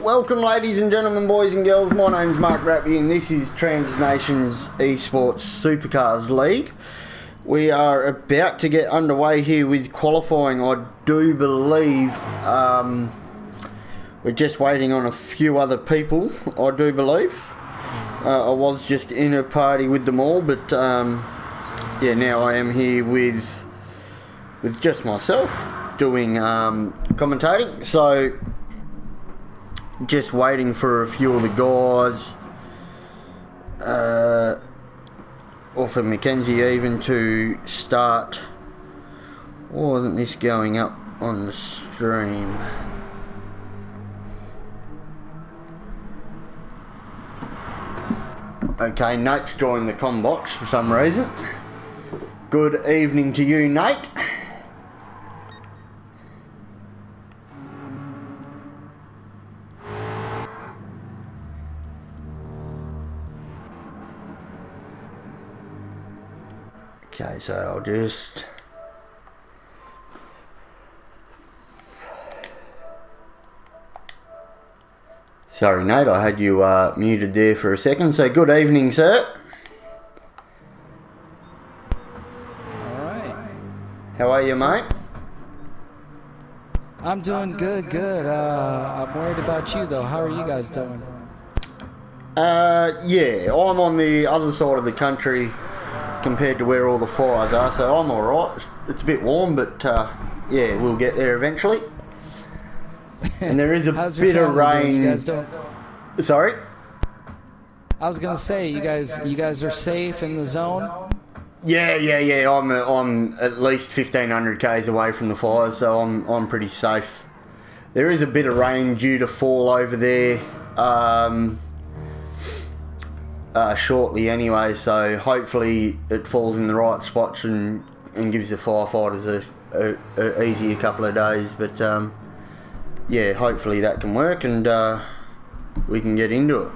Welcome ladies and gentlemen, boys and girls, my name's Mark Rappy and this is Transnations Esports Supercars League. We are about to get underway here with qualifying. I do believe we're just waiting on a few other people, I do believe. I was just in a party with them all, but yeah, now I am here with just myself doing commentating, so just waiting for a few of the guys, or for Mackenzie even to start. Why wasn't this going up on the stream? Okay, Nate's joined the comm box for some reason. Good evening to you, Nate. Okay, so I'll just... Sorry, Nate, I had you muted there for a second. So, good evening, sir. Alright. How are you, mate? I'm doing good. I'm worried about you, though. How are you guys doing? Yeah, I'm on the other side of the country compared to where all the fires are, so I'm alright. It's a bit warm, but yeah, we'll get there eventually. And there is a bit of rain. You guys don't... Sorry? I was gonna say, you guys are safe in the zone? Yeah. I'm at least 1,500 k's away from the fires, so I'm pretty safe. There is a bit of rain due to fall over there shortly anyway, so hopefully it falls in the right spots and gives the firefighters a easier couple of days. But yeah, hopefully that can work and we can get into it.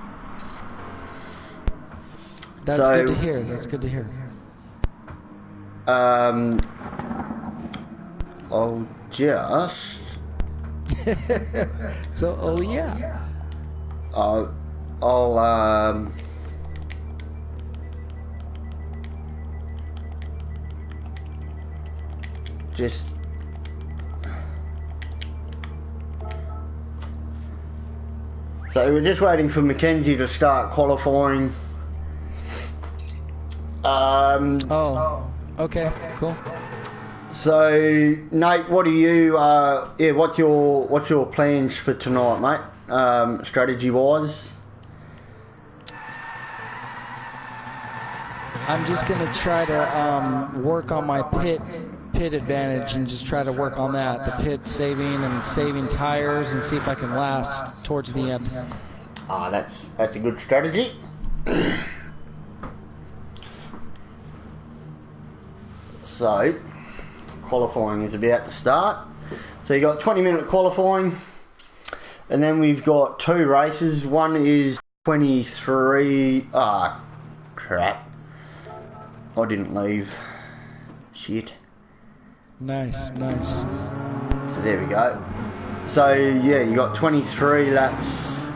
That's good to hear. That's good to hear. I'll just... So, oh yeah. I'll just... So we're just waiting for Mackenzie to start qualifying. Oh, okay, cool. So Nate, what are you? Yeah, what's your plans for tonight, mate? Strategy wise. I'm just gonna try to work on my pit advantage and just try to work on that, the pit saving tires, and see if I can last towards the end. That's a good strategy. So qualifying is about to start. So you got 20-minute qualifying, and then we've got two races. One is 23. Crap! I didn't leave. Shit. Nice. So there we go. So yeah, you got 23 laps.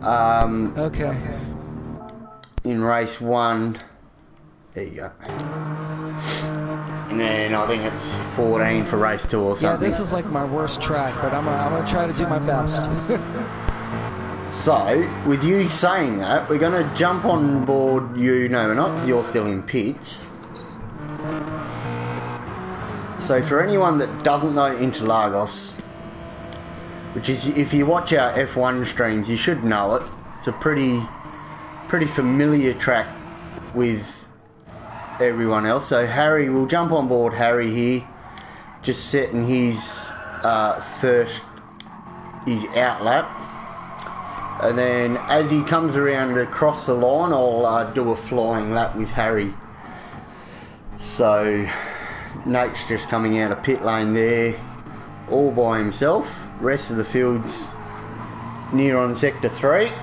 Okay. In race one. There you go. And then I think it's 14 for race 2 or something. Yeah, this is like my worst track, but I'm gonna try to do my best. So, with you saying that, we're going to jump on board you. No, we're not, because you're still in pits. So, for anyone that doesn't know Interlagos, which is, if you watch our F1 streams, you should know it. It's a pretty familiar track with everyone else. So Harry, we'll jump on board Harry here, just setting his out lap, and then as he comes around across the line, I'll do a flying lap with Harry. So Nate's just coming out of pit lane there all by himself. Rest of the field's near on sector 3.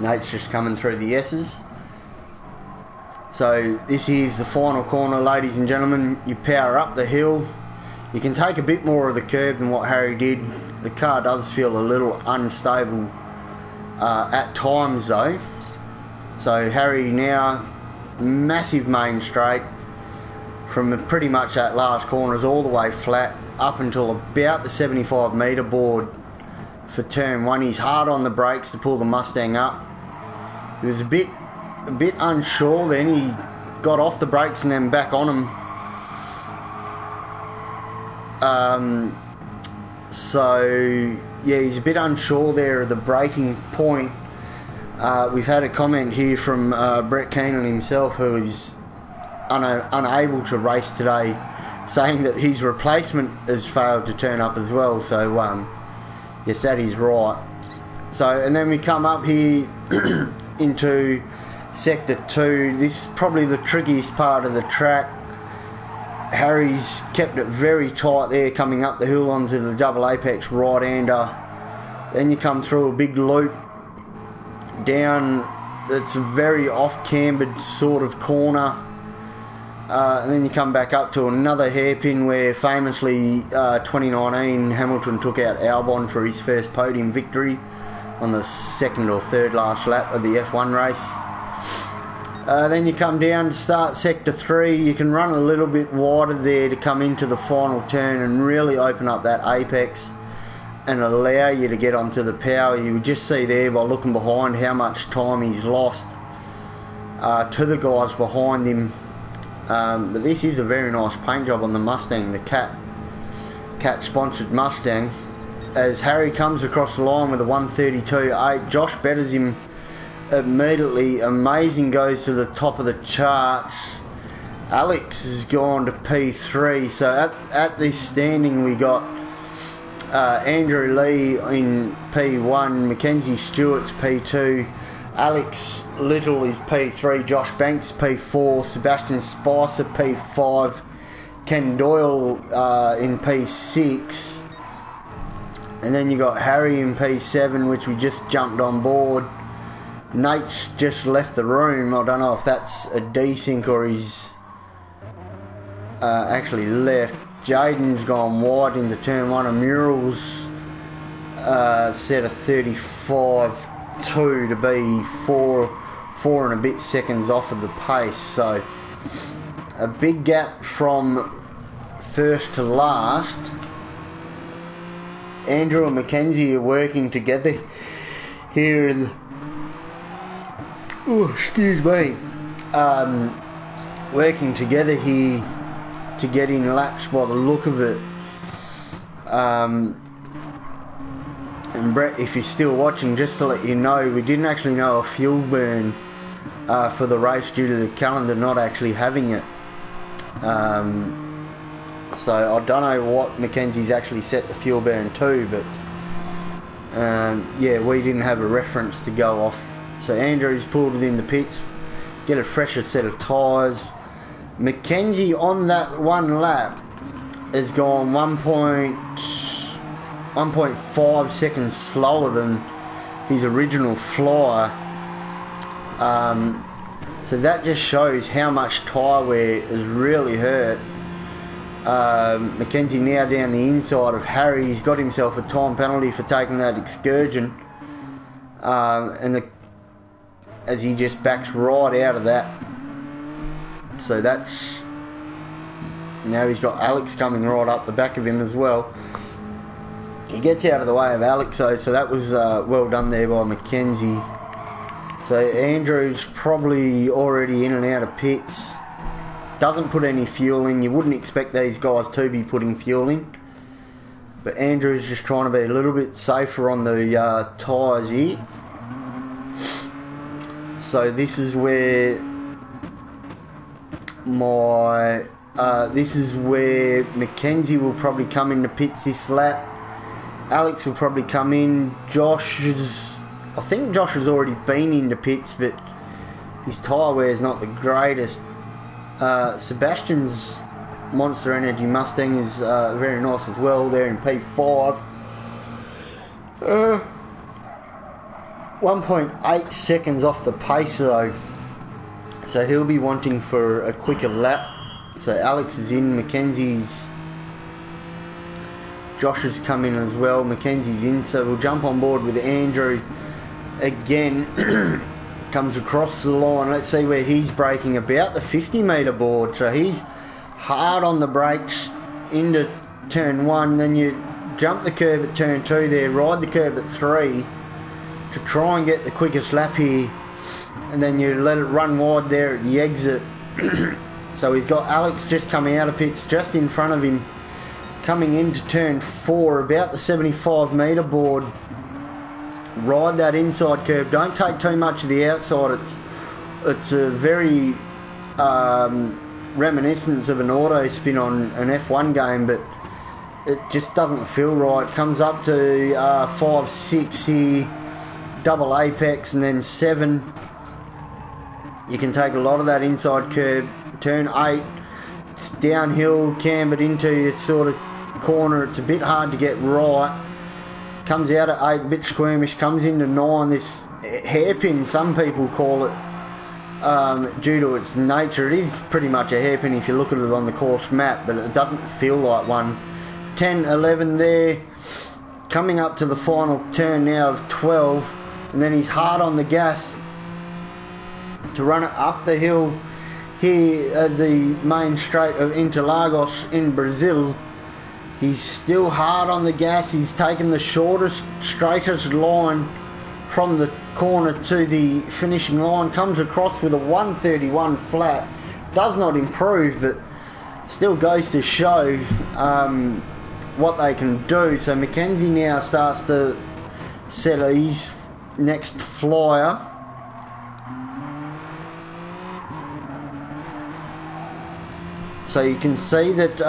Nate's just coming through the S's. So this is the final corner, ladies and gentlemen. You power up the hill. You can take a bit more of the curb than what Harry did, The car does feel a little unstable at times though. So Harry now, massive main straight from pretty much that last corner is all the way flat up until about the 75 metre board for turn 1. He's hard on the brakes to pull the Mustang up. He was a bit unsure, then he got off the brakes and then back on them. So yeah, he's a bit unsure there of the braking point. We've had a comment here from Brett Keenan himself, who is unable to race today, saying that his replacement has failed to turn up as well. So yes, that is right. So, and then we come up here into sector 2. This is probably the trickiest part of the track. Harry's kept it very tight there coming up the hill onto the double apex right-hander. Then you come through a big loop down, it's a very off-cambered sort of corner. And then you come back up to another hairpin where famously 2019 Hamilton took out Albon for his first podium victory on the second or third last lap of the F1 race. Then you come down to start sector 3. You can run a little bit wider there to come into the final turn and really open up that apex and allow you to get onto the power. You would just see there by looking behind how much time he's lost to the guys behind him. But this is a very nice paint job on the Mustang, the Cat sponsored Mustang. As Harry comes across the line with a 132.8, Josh betters him immediately. Amazing goes to the top of the charts. Alex has gone to P3. So at this standing we got Andrew Lee in P1, Mackenzie Stewart's P2, Alex Little is P3, Josh Banks P4, Sebastian Spicer P5, Ken Doyle in P6, and then you got Harry in P7, which we just jumped on board. Nate's just left the room. I don't know if that's a desync or he's actually left. Jaden's gone wide into turn 1 of Mural's set of 35.2 to be four and a bit seconds off of the pace. So a big gap from first to last. Andrew and Mackenzie are working together here in the, working together here to get in laps by the look of it. And Brett, if you're still watching, just to let you know, we didn't actually know a fuel burn for the race due to the calendar not actually having it. So I don't know what Mackenzie's actually set the fuel burn to, but yeah, we didn't have a reference to go off. So Andrew's pulled it in the pits, get a fresher set of tyres. Mackenzie on that one lap has gone 1.5 seconds slower than his original flyer. So that just shows how much tyre wear has really hurt. Mackenzie now down the inside of Harry. He's got himself a time penalty for taking that excursion, as he just backs right out of that. So that's, now he's got Alex coming right up the back of him as well. He gets out of the way of Alex though, so that was well done there by Mackenzie. So Andrew's probably already in and out of pits. Doesn't put any fuel in. You wouldn't expect these guys to be putting fuel in. But Andrew's just trying to be a little bit safer on the tyres here. So this is where Mackenzie will probably come into pits this lap. Alex will probably come in. I think Josh has already been into pits, but his tyre wear is not the greatest. Sebastian's Monster Energy Mustang is very nice as well. They're in P5. 1.8 seconds off the pace though, so he'll be wanting for a quicker lap. So Alex is in, Mackenzie's Josh has come in as well. Mackenzie's in, so we'll jump on board with Andrew again. Comes across the line. Let's see where he's braking, about the 50 metre board. So he's hard on the brakes into turn 1. Then you jump the curb at turn 2 there, ride the curb at 3 to try and get the quickest lap here. And then you let it run wide there at the exit. So he's got Alex just coming out of pits just in front of him, coming into turn 4, about the 75 metre board. Ride that inside curve, don't take too much of the outside. It's a very reminiscence of an auto spin on an F1 game, but it just doesn't feel right. Comes up to 5, 6 here, double apex, and then 7. You can take a lot of that inside curve. Turn 8, it's downhill, cambered into your sort of corner. It's a bit hard to get right. Comes out at 8, a bit squirmish. Comes into 9, this hairpin, some people call it, due to its nature. It is pretty much a hairpin if you look at it on the course map, but it doesn't feel like one. 10, 11 there. Coming up to the final turn now of 12, and then he's hard on the gas to run it up the hill here as the main straight of Interlagos in Brazil. He's still hard on the gas. He's taken the shortest, straightest line from the corner to the finishing line. Comes across with a 131 flat. Does not improve, but still goes to show what they can do. So Mackenzie now starts to set his next flyer. So you can see that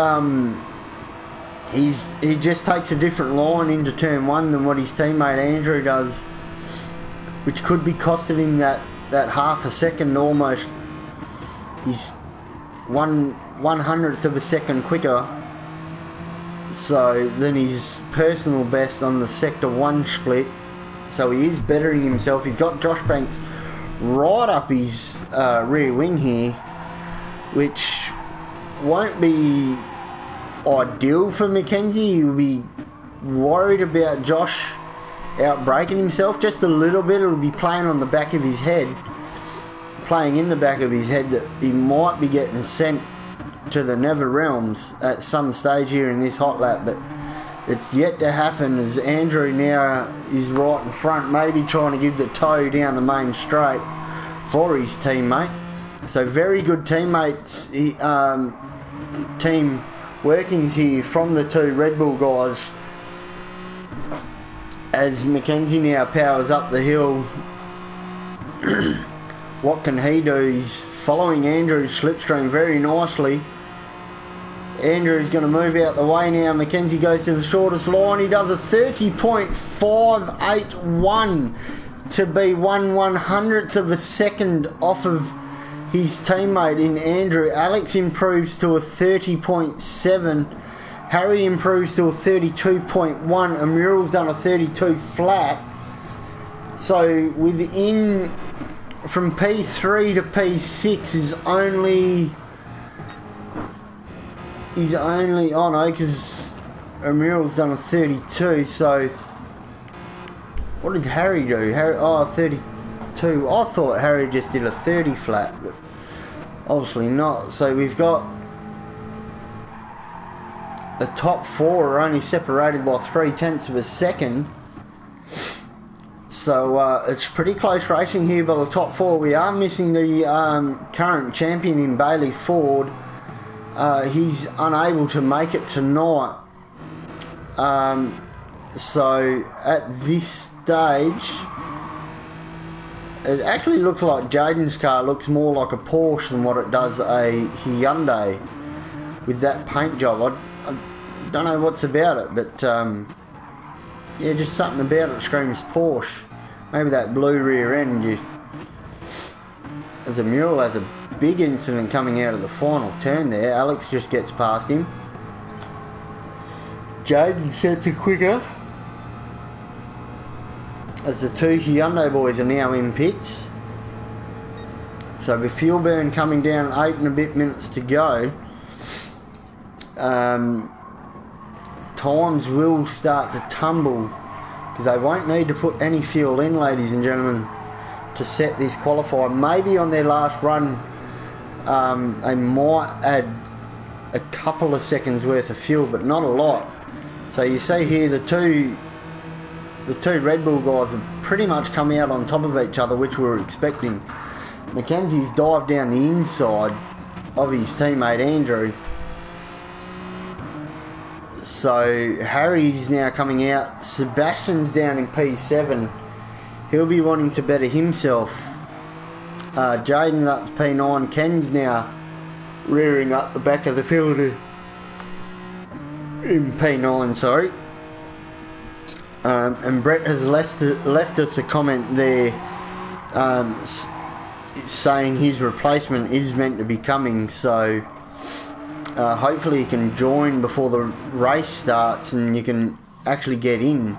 he just takes a different line into turn 1 than what his teammate Andrew does, which could be costing him that half a second almost. He's 1/100th of a second quicker than his personal best on the sector 1 split. So he is bettering himself. He's got Josh Banks right up his rear wing here, which won't be ideal for Mackenzie. He'll be worried about Josh outbraking himself just a little bit. It'll be playing in the back of his head that he might be getting sent to the Nether Realms at some stage here in this hot lap, but it's yet to happen, as Andrew now is right in front, maybe trying to give the toe down the main straight for his teammate. So very good teammates, team workings here from the 2 Red Bull guys, as Mackenzie now powers up the hill. What can he do? He's following Andrew's slipstream very nicely. Andrew's going to move out the way now. Mackenzie goes to the shortest line. He does a 30.581 to be 1/100th of a second off of his teammate in Andrew. Alex improves to a 30.7. Harry improves to a 32.1. Amural's done a 32 flat. So within, from P3 to P6 is only, oh no, because Amural's done a 32. So what did Harry do? 32. I thought Harry just did a 30 flat, but obviously not. So we've got the top 4 are only separated by 0.3 of a second. So it's pretty close racing here by the top 4. We are missing the current champion in Bailey Ford. He's unable to make it tonight. So at this stage, it actually looks like Jaden's car looks more like a Porsche than what it does a Hyundai with that paint job. I don't know what's about it, but yeah, just something about it screams Porsche. Maybe that blue rear end. As a Mural has a big incident coming out of the final turn there. Alex just gets past him. Jaden sets it quicker, as the 2 Hyundai boys are now in pits. So with fuel burn coming down, 8 and a bit minutes to go. times will start to tumble because they won't need to put any fuel in, ladies and gentlemen, to set this qualifier. Maybe on their last run they might add a couple of seconds worth of fuel, but not a lot. So you see here the two Red Bull guys have pretty much come out on top of each other, which we were expecting. Mackenzie's dived down the inside of his teammate Andrew. So Harry's now coming out. Sebastian's down in P7. He'll be wanting to better himself. Jaden's up to P9. Ken's now rearing up the back of the field in P9, sorry. And Brett has left us a comment there saying his replacement is meant to be coming, so hopefully he can join before the race starts and you can actually get in,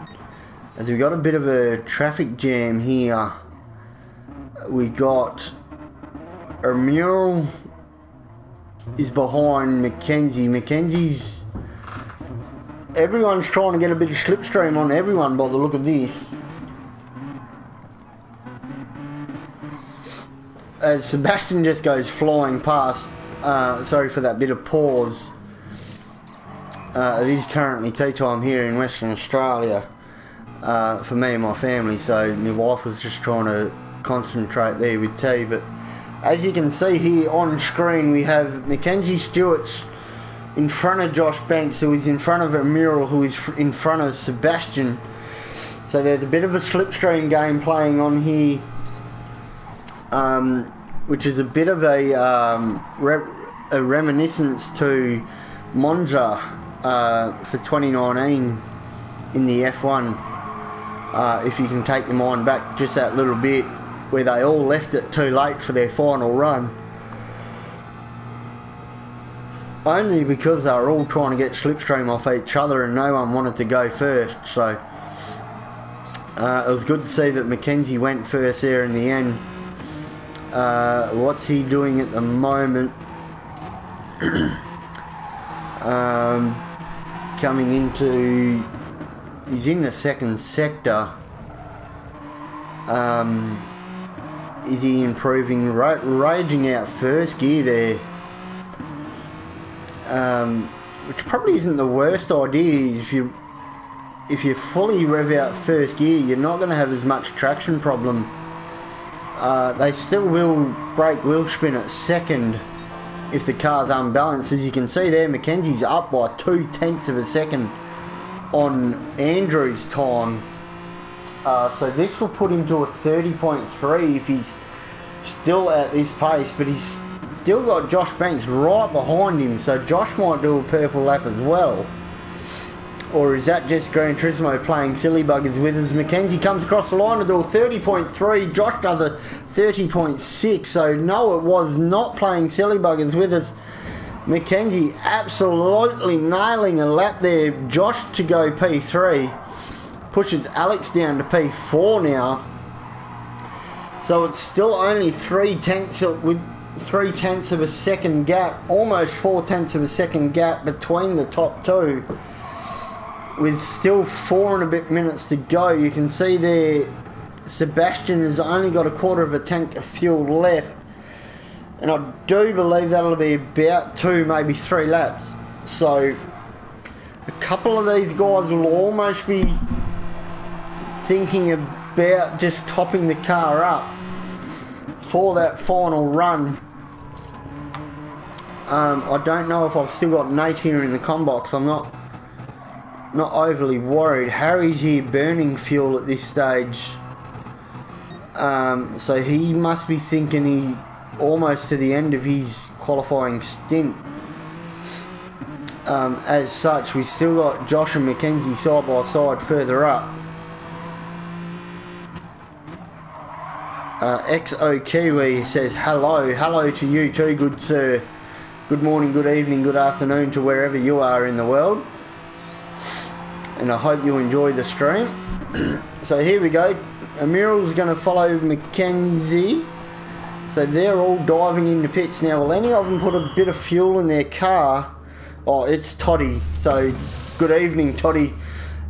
as we got a bit of a traffic jam here. We got Mural is behind Mackenzie. Mackenzie's, everyone's trying to get a bit of slipstream on everyone by the look of this, as Sebastian just goes flying past. Sorry for that bit of pause. It is currently tea time here in Western Australia for me and my family, so my wife was just trying to concentrate there with tea. But as you can see here on screen, we have Mackenzie Stewart's in front of Josh Banks, who is in front of Mural, who is in front of Sebastian. So there's a bit of a slipstream game playing on here, which is a bit of a reminiscence to Monza for 2019 in the F1. If you can take your mind back just that little bit, where they all left it too late for their final run, only because they were all trying to get slipstream off each other and no one wanted to go first. So it was good to see that Mackenzie went first there in the end. What's he doing at the moment? Coming into, he's in the second sector. Is he improving? Raging out first gear there, which probably isn't the worst idea. If you fully rev out first gear, you're not going to have as much traction problem. They still will break wheel spin at second if the car's unbalanced. As you can see there, Mackenzie's up by 0.2 of a second on Andrew's time. So this will put him to a 30.3 if he's still at this pace, but he's still got Josh Banks right behind him, so Josh might do a purple lap as well. Or is that just Gran Turismo playing silly buggers with us? Mackenzie comes across the line to do a 30.3. Josh does a 30.6. So no, it was not playing silly buggers with us. Mackenzie absolutely nailing a lap there. Josh to go P3. Pushes Alex down to P4 now. So it's still only 0.3 of a second gap. Almost 0.4 of a second gap between the top two, with still 4 and a bit minutes to go. You can see there Sebastian has only got a quarter of a tank of fuel left, and I do believe that'll be about 2, maybe 3 laps. So a couple of these guys will almost be thinking about just topping the car up for that final run. I don't know if I've still got Nate here in the comm box. I'm not overly worried. Harry's here burning fuel at this stage, so he must be thinking he almost to the end of his qualifying stint. As such, we still got Josh and Mackenzie side by side further up. XO Kiwi says hello to you too, good sir. Good morning, good evening, good afternoon to wherever you are in the world, and I hope you enjoy the stream. So here we go. Amiral's going to follow Mackenzie. So they're all diving into pits now. Will any of them put a bit of fuel in their car? Oh, it's toddy. So good evening, Toddy,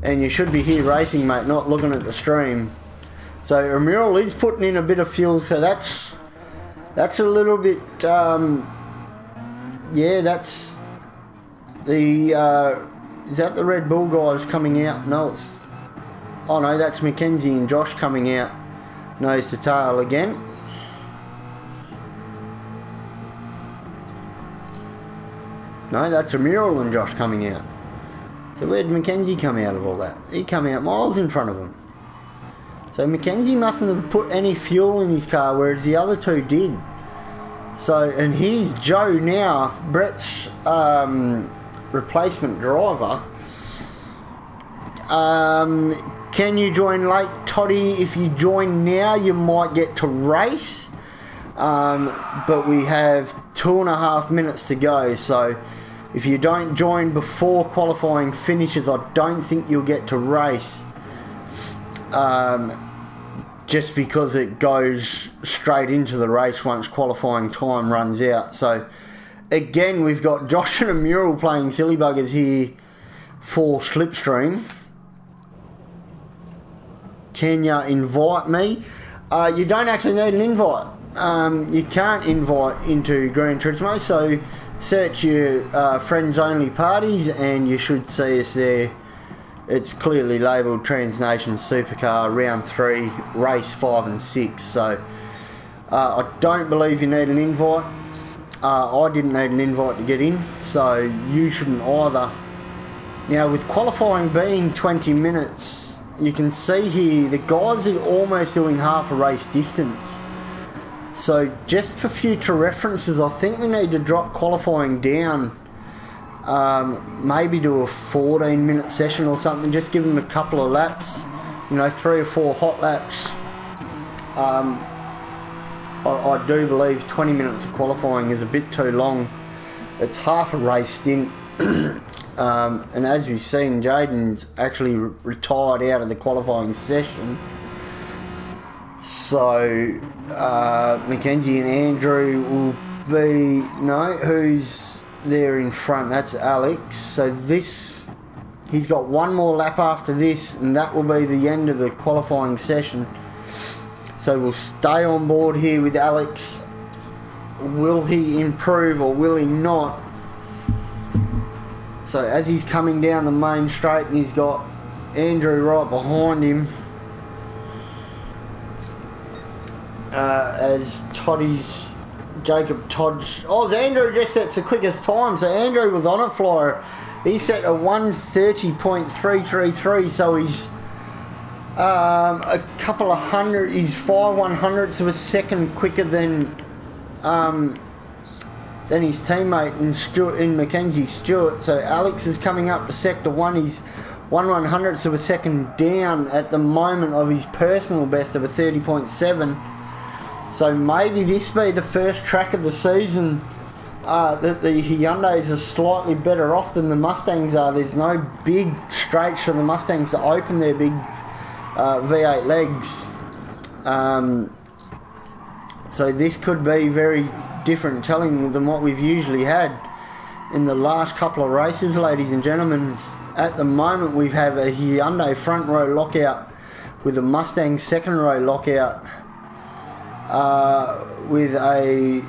and you should be here racing, mate, not looking at the stream. So Emerald is putting in a bit of fuel, so that's a little bit, yeah, that's the, is that the Red Bull guys coming out? No, it's, oh no, that's Mackenzie and Josh coming out, nose to tail again. No, that's Emerald and Josh coming out. So where'd Mackenzie come out of all that? He come out miles in front of him. So Mackenzie mustn't have put any fuel in his car, whereas the other two did. So, and here's Joe now, Brett's replacement driver. Can you join late, Toddy? If you join now, you might get to race. But we have 2.5 minutes to go, so if you don't join before qualifying finishes, I don't think you'll get to race. Just because it goes straight into the race once qualifying time runs out. So again, we've got Josh and Emerald playing silly buggers here for Slipstream. Can you invite me? You don't actually need an invite. You can't invite into Gran Turismo, so search your friends only parties and you should see us there. It's clearly labelled Transnation Supercar Round 3, Race 5 and 6. So I don't believe you need an invite. I didn't need an invite to get in, so you shouldn't either. Now with qualifying being 20 minutes, you can see here the guys are almost doing half a race distance. So just for future references, I think we need to drop qualifying down, maybe do a 14-minute session or something, just give them a couple of laps, you know, 3 or 4 hot laps. I do believe 20 minutes of qualifying is a bit too long. It's half a race stint. And as we've seen, Jaden's actually retired out of the qualifying session. So Mackenzie and Andrew will be, no, who's there in front? That's Alex. So this, he's got one more lap after this, and that will be the end of the qualifying session. So we'll stay on board here with Alex. Will he improve or will he not? So as he's coming down the main straight, and he's got Andrew right behind him, as Jacob Todd's, oh, Andrew just sets the quickest time. So Andrew was on a flyer. He set a 1:30.333, so he's a couple of hundred, he's 5/100ths of a second quicker than his teammate in Mackenzie Stewart. So Alex is coming up to sector 1. He's 1/100ths of a second down at the moment of his personal best of a 30.7. So maybe this be the first track of the season that the Hyundais are slightly better off than the Mustangs are. There's no big straights for the Mustangs to open their big V8 legs. So this could be very different telling than what we've usually had in the last couple of races, ladies and gentlemen. At the moment we have a Hyundai front row lockout with a Mustang second row lockout, with a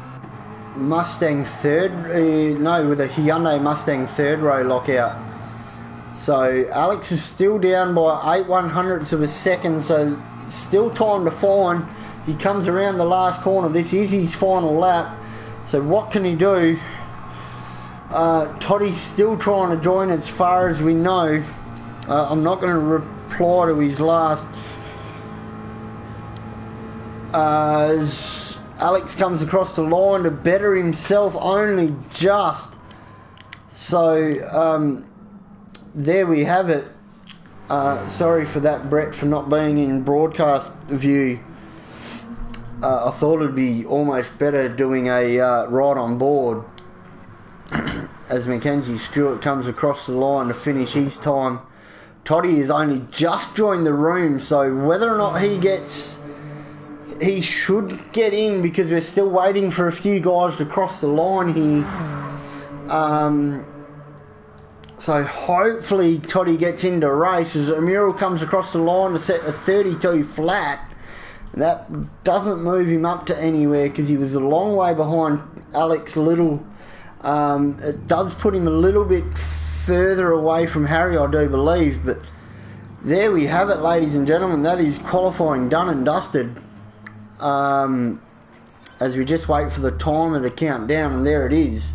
Mustang with a Hyundai Mustang third row lockout. So Alex is still down by 8/100ths of a second, so still time to find. He comes around the last corner. This is his final lap. So what can he do? Toddy's still trying to join as far as we know. I'm not going to reply to his last. As Alex comes across the line to better himself only just. So there we have it. Sorry for that, Brett, for not being in broadcast view. I thought it'd be almost better doing a ride on board as Mackenzie Stewart comes across the line to finish his time. Toddy has only just joined the room, so whether or not he should get in, because we're still waiting for a few guys to cross the line here. So hopefully Toddy gets into races. Emerald comes across the line to set a 32 flat. That doesn't move him up to anywhere because he was a long way behind Alex Little. It does put him a little bit further away from Harry, I do believe. But there we have it, ladies and gentlemen. That is qualifying done and dusted. As we just wait for the timer to count down, and there it is.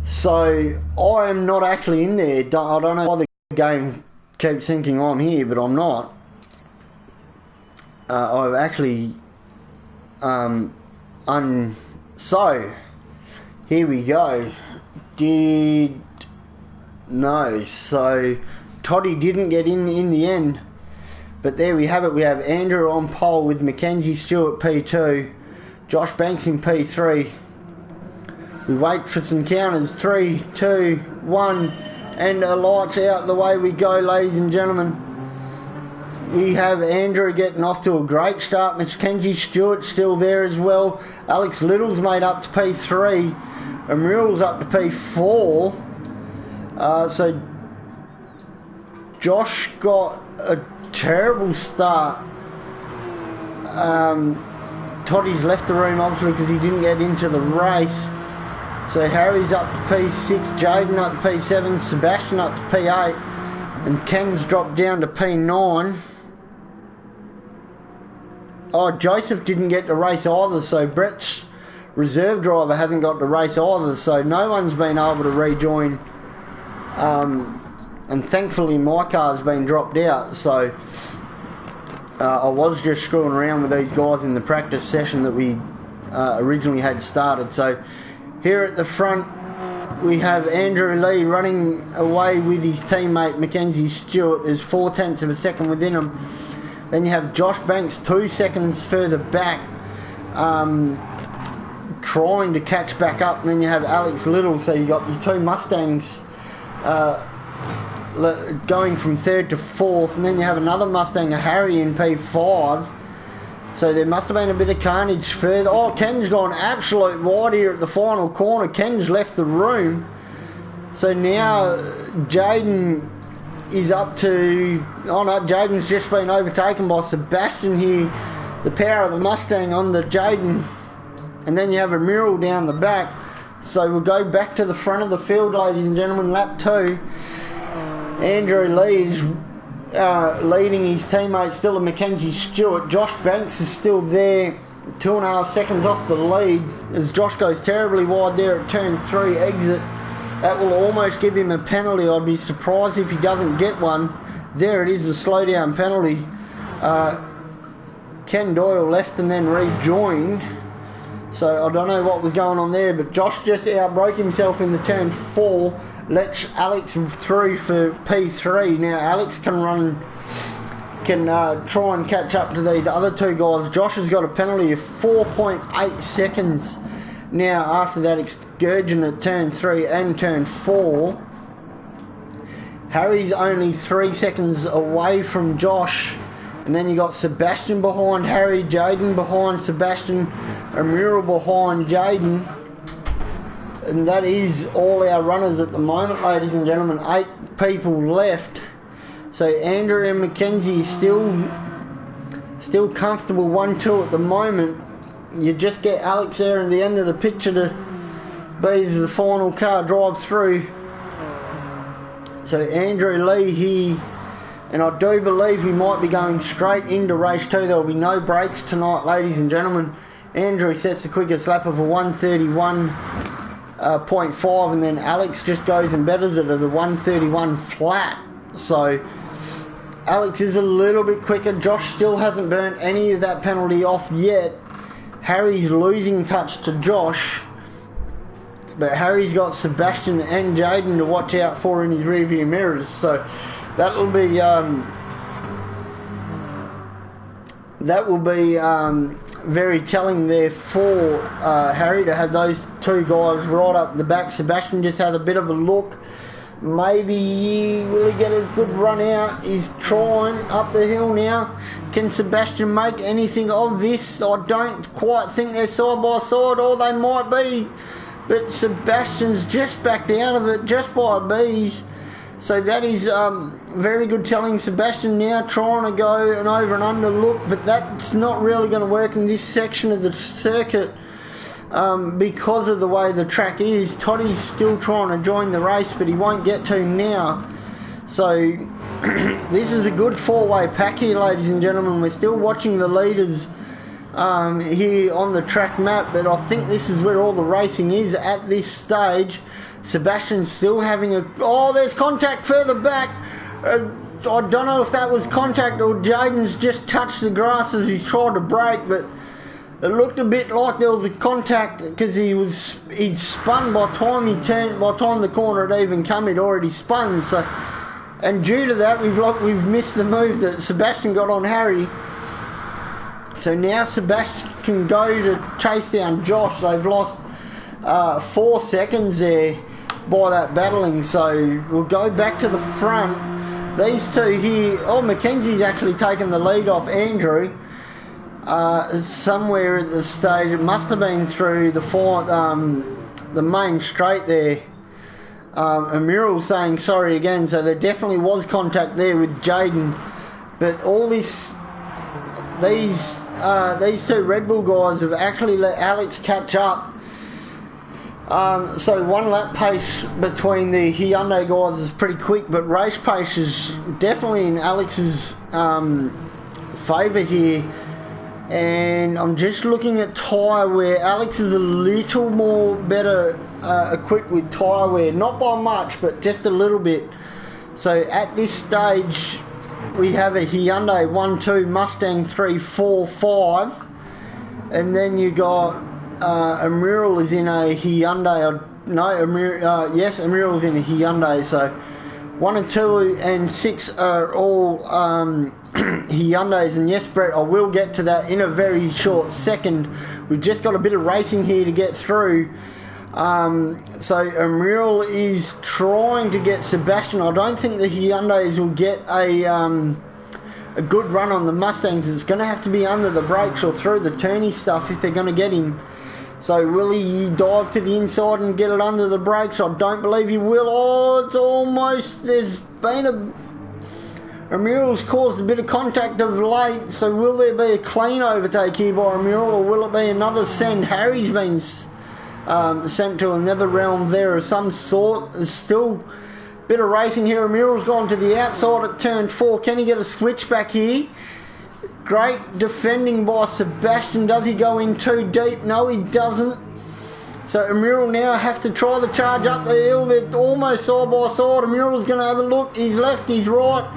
So I am not actually in there. I don't know why the game keeps thinking I'm here, but I'm not. I've actually so here we go. No, so Toddy didn't get in the end, but there we have it. We have Andrew on pole with Mackenzie Stewart P2, Josh Banks in P3. We wait for some counters. 3, 2, 1, and the lights out. The way we go, ladies and gentlemen. We have Andrew getting off to a great start. Mackenzie Stewart still there as well. Alex Little's made up to P3. And Muriel's up to P4. So Josh got a terrible start. Toddy's left the room obviously because he didn't get into the race. So Harry's up to P6, Jaden up to P7, Sebastian up to P8, and Ken's dropped down to P9. Oh, Joseph didn't get to race either, so Brett's reserve driver hasn't got to race either, so no one's been able to rejoin. And thankfully my car's been dropped out, so I was just screwing around with these guys in the practice session that we originally had started. So here at the front we have Andrew Lee running away with his teammate Mackenzie Stewart. There's 0.4 of a second within him. Then you have Josh Banks 2 seconds further back, trying to catch back up. And then you have Alex Little, so you got your 2 Mustangs going from 3rd to 4th, and then you have another Mustang, a Harry in P5. So there must have been a bit of carnage further. Oh, Ken's gone absolute wide here at the final corner. Ken's left the room. So now Jaden is up to... Oh no, Jaden's just been overtaken by Sebastian here. The power of the Mustang on the Jaden. And then you have a mural down the back. So we'll go back to the front of the field, ladies and gentlemen. Lap 2. Andrew Lee is leading his teammate still to Mackenzie Stewart. Josh Banks is still there, 2.5 seconds off the lead as Josh goes terribly wide there at turn 3 exit. That will almost give him a penalty. I'd be surprised if he doesn't get one. There it is, a slow down penalty. Ken Doyle left and then rejoined. So I don't know what was going on there, but Josh just outbroke himself in the turn 4. Lets Alex through for P3. Now Alex can try and catch up to these other 2 guys. Josh has got a penalty of 4.8 seconds now after that excursion at turn 3 and turn 4. Harry's only 3 seconds away from Josh. And then you got Sebastian behind Harry, Jaden behind Sebastian, a mural behind Jaden. And that is all our runners at the moment, ladies and gentlemen. 8 people left. So Andrew and Mackenzie still comfortable 1-2 at the moment. You just get Alex there at the end of the picture to be the final car drive through. So Andrew Lee here, and I do believe we might be going straight into race 2. There will be no breaks tonight, ladies and gentlemen. Andrew sets the quickest lap of a 1:31.5, and then Alex just goes and betters it at a 1:31 flat. So Alex is a little bit quicker. Josh still hasn't burnt any of that penalty off yet. Harry's losing touch to Josh, but Harry's got Sebastian and Jaden to watch out for in his rearview mirrors. So that will be very telling there for Harry to have those 2 guys right up the back. Sebastian just had a bit of a look. Maybe will he get a good run out? He's trying up the hill now. Can Sebastian make anything of this? I don't quite think they're side by side, or they might be. but Sebastian's just backed out of it just by bees. So that is very good telling. Sebastian now trying to go an over and under look, but that's not really going to work in this section of the circuit because of the way the track is. Toddy's still trying to join the race, but he won't get to now. So this is a good four-way pack here, ladies and gentlemen. We're still watching the leaders here on the track map, but I think this is where all the racing is at this stage. Sebastian's still having a... Oh, there's contact further back. I don't know if that was contact or Jaden's just touched the grass as he's tried to brake, but it looked a bit like there was a contact because he'd spun by the time he turned. By the time the corner had even come, he'd already spun. So, and due to that, we've missed the move that Sebastian got on Harry. So now Sebastian can go to chase down Josh. They've lost 4 seconds there by that battling, so we'll go back to the front. These two here, oh, Mackenzie's actually taken the lead off Andrew somewhere at the stage. It must have been through the main straight there. And Muriel saying sorry again, so there definitely was contact there with Jaden, but all these two Red Bull guys have actually let Alex catch up. So 1 lap pace between the Hyundai guys is pretty quick, but race pace is definitely in Alex's favour here. And I'm just looking at tyre wear. Alex is a little more better equipped with tyre wear, not by much, but just a little bit. So at this stage, we have a Hyundai 1, 2, Mustang 3, 4, 5, and then you got Amiral is in a Hyundai. Yes, Amiral is in a Hyundai. So 1 and 2 and 6 are all Hyundais. And yes, Brett, I will get to that in a very short second. We've just got a bit of racing here to get through. So Amiral is trying to get Sebastian. I don't think the Hyundais will get a good run on the Mustangs. It's going to have to be under the brakes or through the turny stuff if they're going to get him. So will he dive to the inside and get it under the brakes? I don't believe he will. Oh, it's almost... There's been Amiral's caused a bit of contact of late. So will there be a clean overtake here by Amiral, or will it be another send? Harry's been sent to another realm there of some sort. There's still a bit of racing here. Amiral's gone to the outside at turn 4. Can he get a switch back here? Great defending by Sebastian. Does he go in too deep? No, he doesn't. So Amiral now have to try the charge up the hill. They're almost side by side. Amiral's going to have a look. He's left, he's right,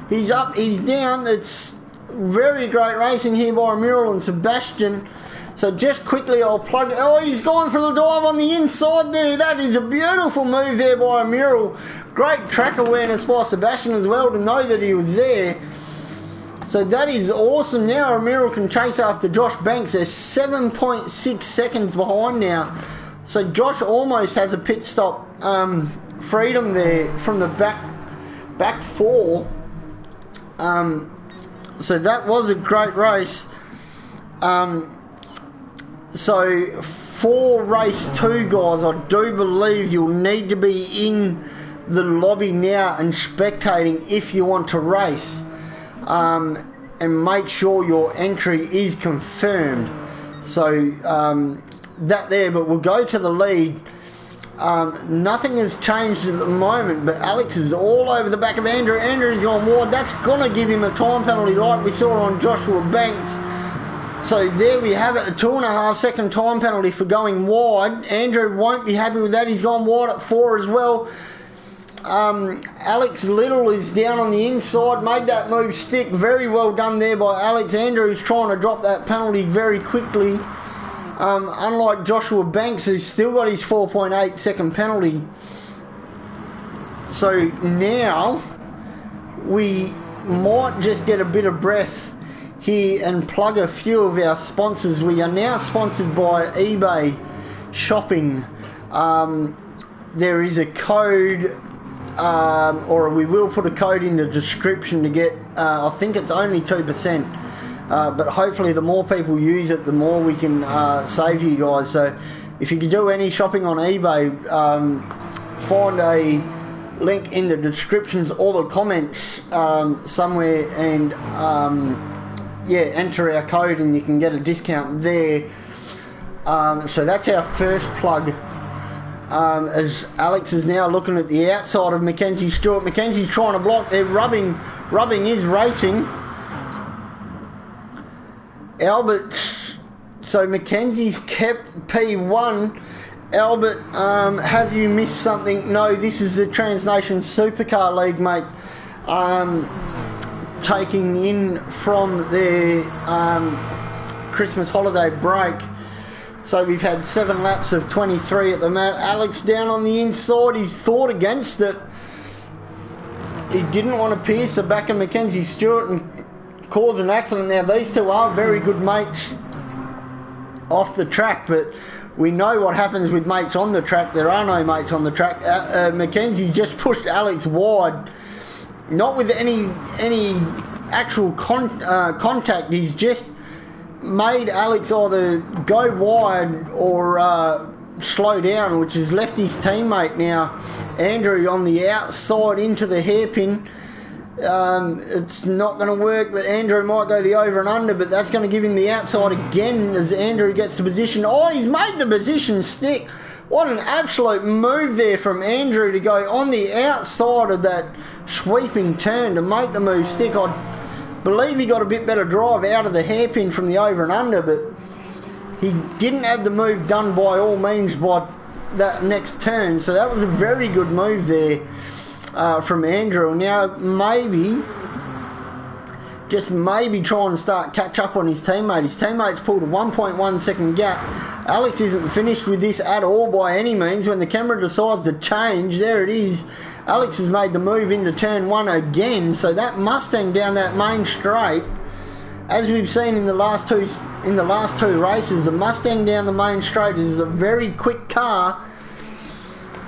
he's up, he's down. It's very great racing here by Amiral and Sebastian. So just quickly I'll plug... Oh, he's gone for the dive on the inside there. That is a beautiful move there by Amiral. Great track awareness by Sebastian as well to know that he was there. So that is awesome. Now Amiral can chase after Josh Banks. They're 7.6 seconds behind now. So Josh almost has a pit stop freedom there from the back 4. So that was a great race. So for race 2, guys, I do believe you'll need to be in the lobby now and spectating if you want to race. And make sure your entry is confirmed. So that there, but we'll go to the lead. Nothing has changed at the moment, but Alex is all over the back of Andrew. Andrew's gone wide. That's going to give him a time penalty like we saw on Joshua Banks. So there we have it, a 2.5 second time penalty for going wide. Andrew won't be happy with that. He's gone wide at 4 as well. Alex Little is down on the inside, made that move stick. Very well done there by Alex. Andrew's trying to drop that penalty very quickly. Unlike Joshua Banks, who's still got his 4.8 second penalty. So now we might just get a bit of breath here and plug a few of our sponsors. We are now sponsored by eBay Shopping. There is a code, or we will put a code in the description to get, I think it's only 2%, but hopefully the more people use it, the more we can save you guys. So if you could do any shopping on eBay, find a link in the descriptions or the comments somewhere, and enter our code and you can get a discount there. So that's our first plug. As Alex is now looking at the outside of Mackenzie Stewart. Mackenzie's trying to block. They're rubbing is racing. Albert, so Mackenzie's kept P1. Albert, have you missed something? No, this is the Transnation Supercar League, mate. Taking in from their Christmas holiday break. So we've had 7 laps of 23 at the moment. Alex down on the inside. He's thought against it. He didn't want to pierce the back of Mackenzie Stewart and cause an accident. Now, these two are very good mates off the track, but we know what happens with mates on the track. There are no mates on the track. Mackenzie's just pushed Alex wide. Not with any actual contact. He's just made Alex either go wide or slow down, which has left his teammate now, Andrew, on the outside into the hairpin. It's not going to work, but Andrew might go the over and under, but that's going to give him the outside again as Andrew gets the position. Oh, he's made the position stick. What an absolute move there from Andrew to go on the outside of that sweeping turn to make the move stick. I believe he got a bit better drive out of the hairpin from the over and under, but he didn't have the move done by all means by that next turn. So that was a very good move there from Andrew. Now maybe, just maybe try and start catch up on his teammate. His teammate's pulled a 1.1 second gap. Alex isn't finished with this at all by any means. When the camera decides to change, there it is. Alex has made the move into turn 1 again. So that Mustang down that main straight, as we've seen in the last two races, the Mustang down the main straight is a very quick car,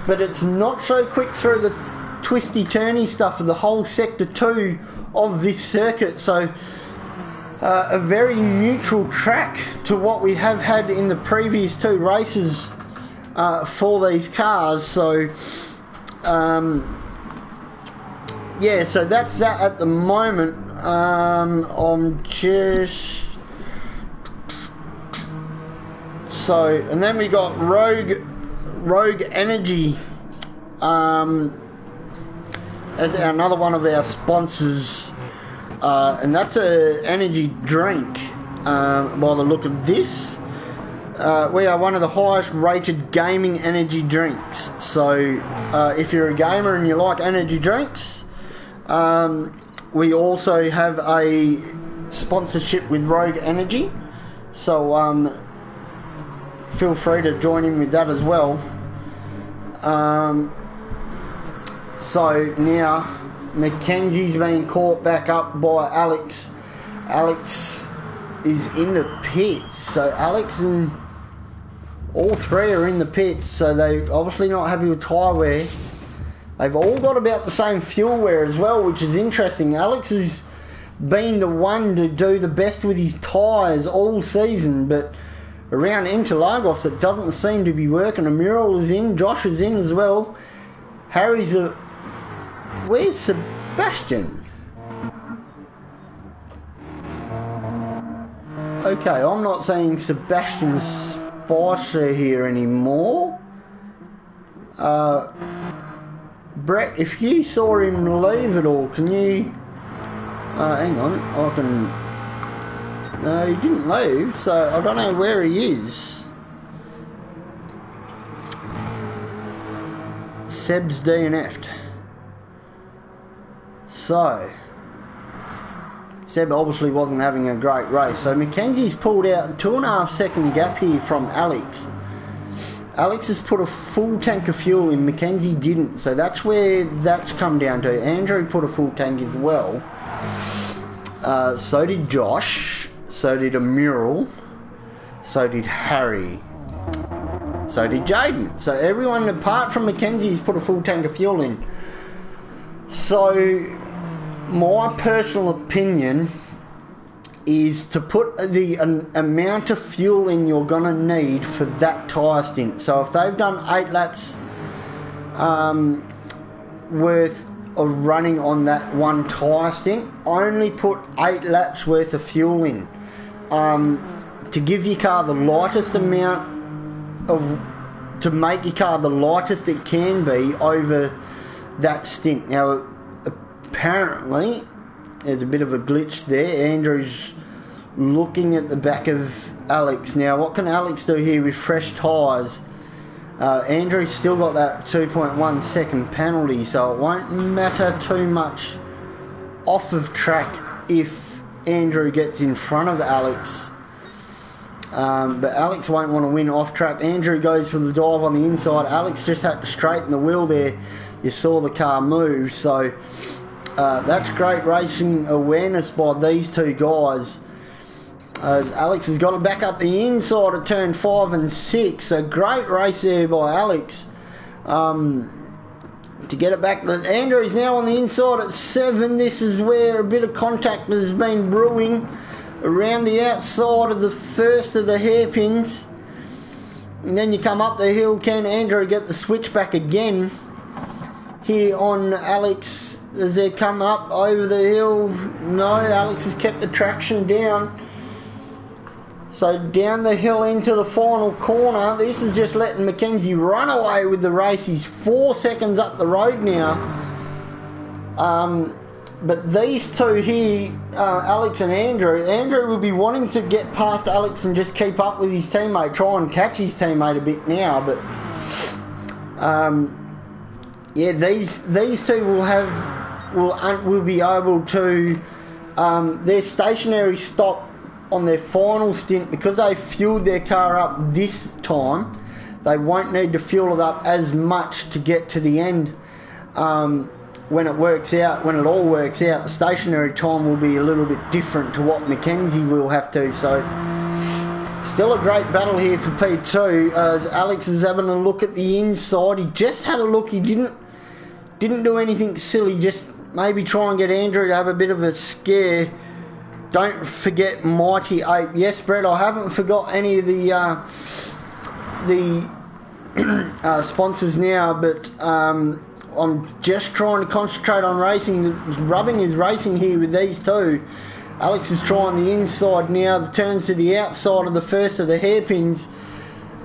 but it's not so quick through the twisty turny stuff of the whole sector 2 of this circuit. So a very neutral track to what we have had in the previous 2 races for these cars. So so that's that at the moment. I'm just and then we got Rogue Energy as another one of our sponsors, and that's a energy drink. By the look of this, we are one of the highest rated gaming energy drinks. So if you're a gamer and you like energy drinks, we also have a sponsorship with Rogue Energy, so feel free to join in with that as well. So now Mackenzie's being caught back up by Alex. Alex is in the pits, so Alex and all 3 are in the pits, so they're obviously not happy with tyre wear. They've all got about the same fuel wear as well, which is interesting. Alex has been the one to do the best with his tyres all season, but around Interlagos it doesn't seem to be working. A mural is in, Josh is in as well. Harry's where's Sebastian? Okay, I'm not seeing Sebastian Spicer here anymore. Brett, if you saw him leave at all, can you... hang on, I can... No, he didn't leave, so I don't know where he is. Seb's DNF'd. So, Seb obviously wasn't having a great race. So Mackenzie's pulled out a 2.5 second gap here from Alex. Alex has put a full tank of fuel in, Mackenzie didn't. So that's where that's come down to. Andrew put a full tank as well. So did Josh. So did a mural. So did Harry. So did Jaden. So everyone apart from Mackenzie's put a full tank of fuel in. So my personal opinion is to put the amount of fuel in you're going to need for that tyre stint. So if they've done 8 laps worth of running on that one tyre stint, only put 8 laps worth of fuel in to give your car the lightest amount of, to make your car the lightest it can be over that stint. Now apparently there's a bit of a glitch there. Andrew's looking at the back of Alex. Now what can Alex do here with fresh tyres? Andrew's still got that 2.1 second penalty, so it won't matter too much off of track if Andrew gets in front of Alex. But Alex won't want to win off track. Andrew goes for the dive on the inside. Alex just had to straighten the wheel there. You saw the car move, so that's great racing awareness by these two guys. As Alex has got it back up the inside of turn 5 and 6. So great race there by Alex to get it back. Andrew is now on the inside at 7. This is where a bit of contact has been brewing around the outside of the first of the hairpins. And then you come up the hill. Can Andrew get the switch back again here on Alex as they come up over the hill? No, Alex has kept the traction down. So down the hill into the final corner. This is just letting Mackenzie run away with the race. He's 4 seconds up the road now. But these two here, Alex and Andrew will be wanting to get past Alex and just keep up with his teammate, try and catch his teammate a bit now. But yeah, these two will be able to their stationary stop on their final stint, because they fueled their car up this time. They won't need to fuel it up as much to get to the end. When it works out, when it all works out, the stationary time will be a little bit different to what Mackenzie will have to. So still a great battle here for P2 as Alex is having a look at the inside. He just had a look. He didn't do anything silly, just maybe try and get Andrew to have a bit of a scare. Don't forget MightyApe. Yes, Brett, I haven't forgot any of the sponsors now, but I'm just trying to concentrate on racing. Rubbing is racing here with these two. Alex is trying the inside now. The turns to the outside of the first of the hairpins.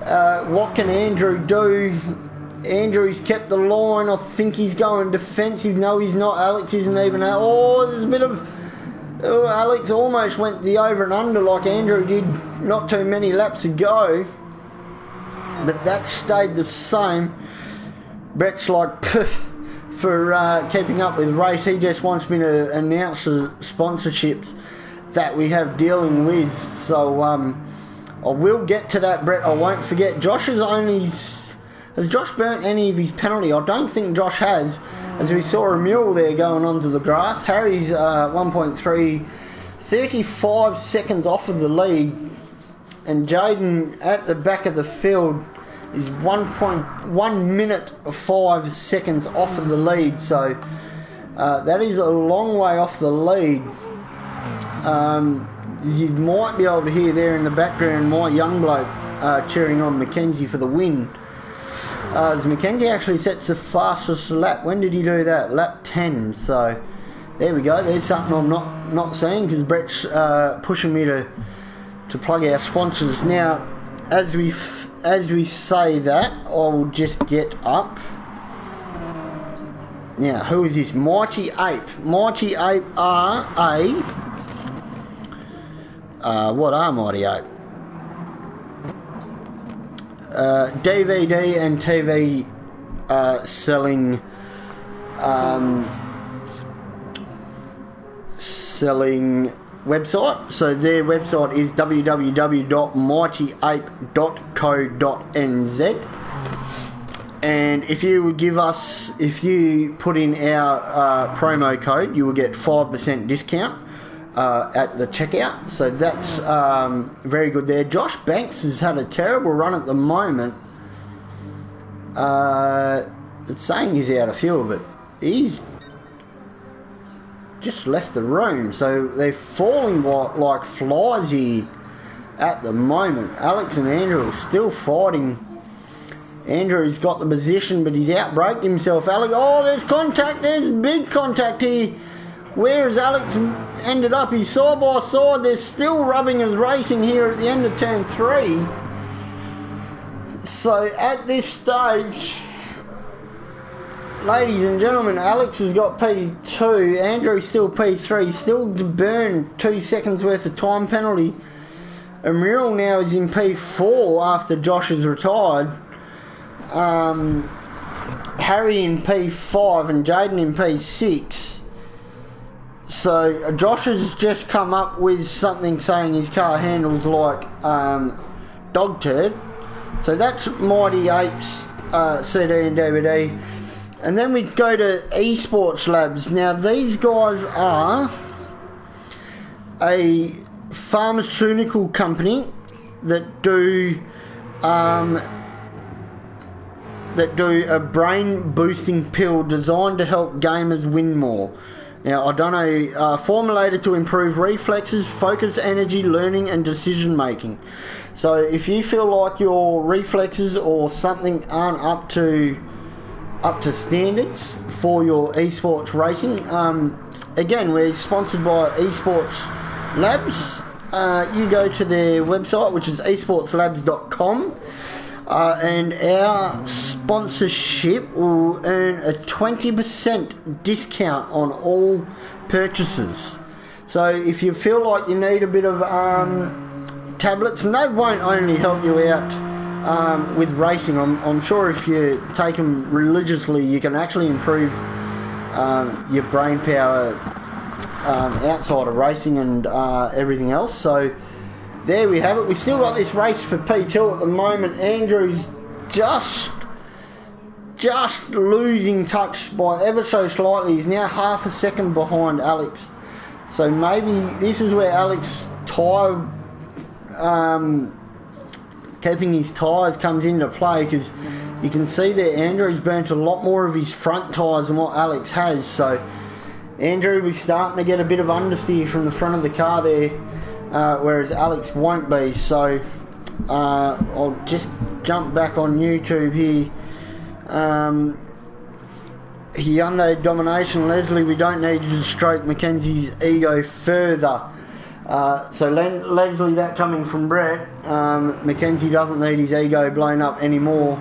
What can Andrew do? Andrew's kept the line. I think he's going defensive. No, he's not. Alex isn't even out. Oh, there's a bit of... Oh, Alex almost went the over and under like Andrew did not too many laps ago. But that stayed the same. Brett's like, for keeping up with the race. He just wants me to announce the sponsorships that we have dealing with. So I will get to that, Brett. I won't forget. Josh is only... Has Josh burnt any of his penalty? I don't think Josh has, as we saw a mule there going onto the grass. Harry's 1.3, 35 seconds off of the lead. And Jaden at the back of the field is 1 minute 5 seconds off of the lead. So that is a long way off the lead. You might be able to hear there in the background my young bloke cheering on Mackenzie for the win. As Mackenzie actually sets the fastest lap. When did he do that? Lap 10. So there we go. There's something I'm not seeing, because Brett's pushing me to plug our sponsors. Now, as we say that, I will just get up. Now, who is this? MightyApe. MightyApe are what are MightyApe? DVD and TV selling website. So their website is www.mightyape.co.nz. And if you put in our promo code, you will get 5% discount at the checkout. So that's very good there. Josh Banks has had a terrible run at the moment. It's saying he's out of fuel, but he's just left the room. So they're falling like flies here at the moment. Alex and Andrew are still fighting. Andrew's got the position, but he's outbraked himself. Alex, oh, there's contact. There's big contact here. Where has Alex ended up? He's side by side. They're still rubbing and racing here at the end of turn 3. So at this stage, ladies and gentlemen, Alex has got P2. Andrew's still P3. Still to burn 2 seconds worth of time penalty. Amiral now is in P4 after Josh has retired. Harry in P5 and Jaden in P6. So Josh has just come up with something saying his car handles like dog turd. So that's MightyApe's CD and DVD. And then we go to ESPORTLABS. Now these guys are a pharmaceutical company that do a brain boosting pill designed to help gamers win more. Now, I don't know, formulated to improve reflexes, focus, energy, learning and decision making. So if you feel like your reflexes or something aren't up to standards for your esports racing, again, we're sponsored by ESPORTLABS. You go to their website, which is esportlabs.com. And our sponsorship will earn a 20% discount on all purchases. So if you feel like you need a bit of tablets, and they won't only help you out with racing, I'm sure if you take them religiously, you can actually improve your brain power outside of racing and everything else. So there we have it. We still got this race for P2 at the moment. Andrew's just losing touch by ever so slightly. He's now half a second behind Alex. So maybe this is where Alex tyre, keeping his tyres comes into play, because you can see that Andrew's burnt a lot more of his front tyres than what Alex has. So Andrew was starting to get a bit of understeer from the front of the car there. Whereas Alex won't be. So I'll just jump back on YouTube here. Hyundai domination. Leslie, we don't need you to stroke Mackenzie's ego further. So Leslie, that coming from Brett. Mackenzie doesn't need his ego blown up anymore,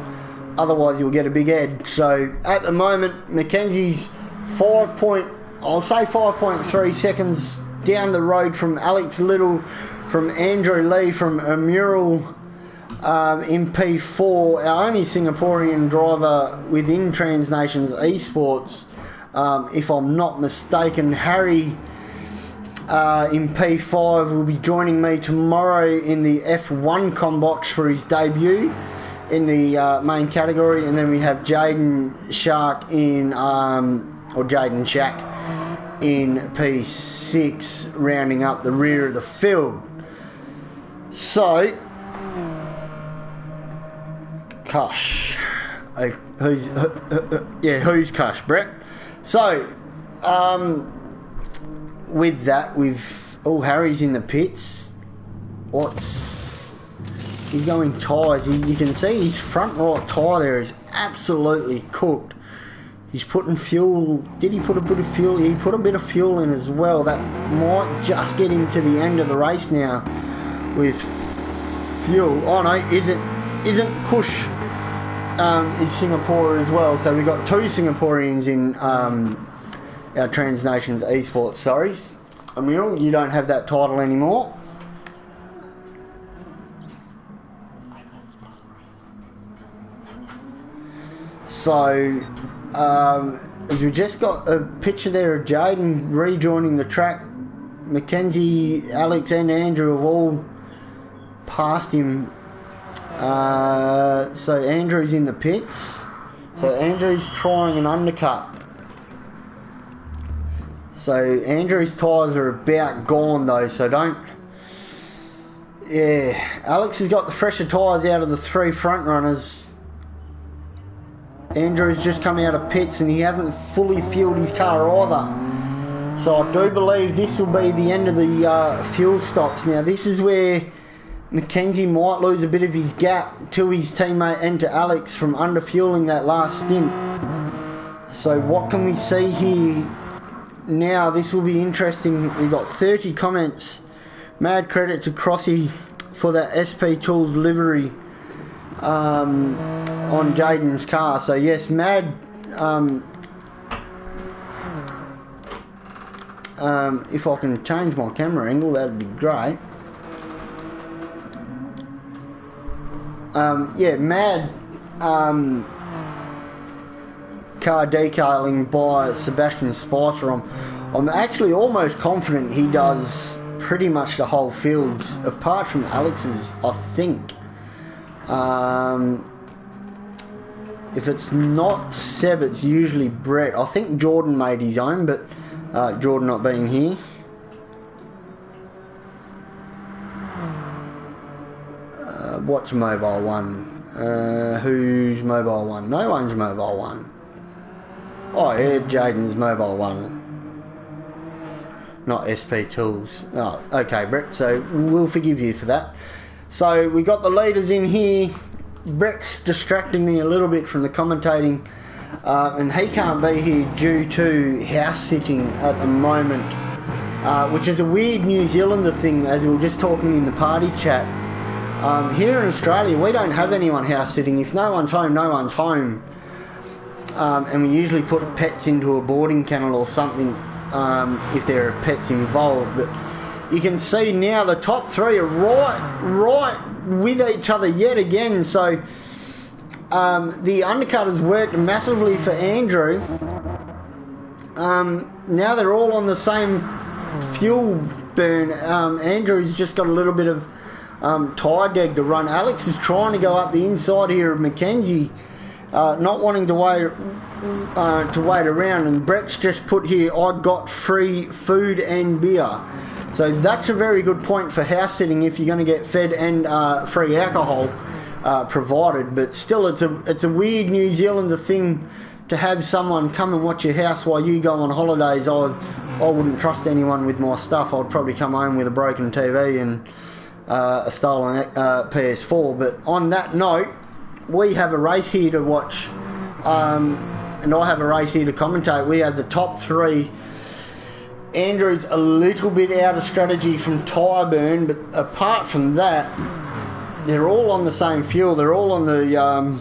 otherwise you'll get a big head. So at the moment, Mackenzie's 5.3 seconds down the road from Alex Little, from Andrew Lee, from Amiral in P4, our only Singaporean driver within Trans Nations Esports, if I'm not mistaken. Harry in P5 will be joining me tomorrow in the F1 Combox for his debut in the main category, and then we have Jaden Shark in, or Jaden Shack in P6, rounding up the rear of the field. So, Kush. Who's Kush, Brett? So, with that, Harry's in the pits. He's going tyres. You can see his front right tyre there is absolutely cooked. He's putting fuel. Did he put a bit of fuel? He put a bit of fuel in as well. That might just get him to the end of the race now with fuel. Oh no, isn't Kush is Singapore as well. So we've got 2 Singaporeans in our Trans Nations Esports. Sorry, Emil, you don't have that title anymore. So as we just got a picture there of Jaden rejoining the track, Mackenzie, Alex and Andrew have all passed him. So Andrew's in the pits. So Andrew's trying an undercut. So Andrew's tyres are about gone though, so don't... Yeah, Alex has got the fresher tyres out of the 3 front runners. Andrew's just come out of pits and he hasn't fully fueled his car either. So I do believe this will be the end of the fuel stops. Now this is where Mackenzie might lose a bit of his gap to his teammate and to Alex from under-fueling that last stint. So what can we see here now? This will be interesting. We've got 30 comments. Mad credit to Crossy for that SP Tools livery on Jaden's car. So yes, Mad, if I can change my camera angle, that'd be great. Yeah, Mad car decaling by Sebastian Spicer. I'm actually almost confident he does pretty much the whole field, apart from Alex's, I think. If it's not Seb, it's usually Brett. I think Jordan made his own, but Jordan not being here. What's mobile one? Who's mobile one? No one's mobile one. Oh yeah, Jaden's mobile one. Not SP Tools. Oh, okay, Brett, so we'll forgive you for that. So we got the leaders in here. Brett's distracting me a little bit from the commentating, and he can't be here due to house sitting at the moment, which is a weird New Zealander thing, as we were just talking in the party chat. Here in Australia, we don't have anyone house sitting. If no one's home, no one's home. And we usually put pets into a boarding kennel or something if there are pets involved. But you can see now the top three are right with each other yet again. So the undercutters worked massively for Andrew. Now they're all on the same fuel burn. Andrew's just got a little bit of tyre deg to run. Alex is trying to go up the inside here of Mackenzie, not wanting to wait around, and Brett's just put here, I got free food and beer. So that's a very good point for house sitting if you're going to get fed and free alcohol provided. But still, it's a weird New Zealander thing to have someone come and watch your house while you go on holidays. I wouldn't trust anyone with my stuff. I'd probably come home with a broken TV and a stolen PS4. But on that note, we have a race here to watch, and I have a race here to commentate. We have the top three. Andrew's a little bit out of strategy from tyre burn, but apart from that, they're all on the same fuel. They're all on the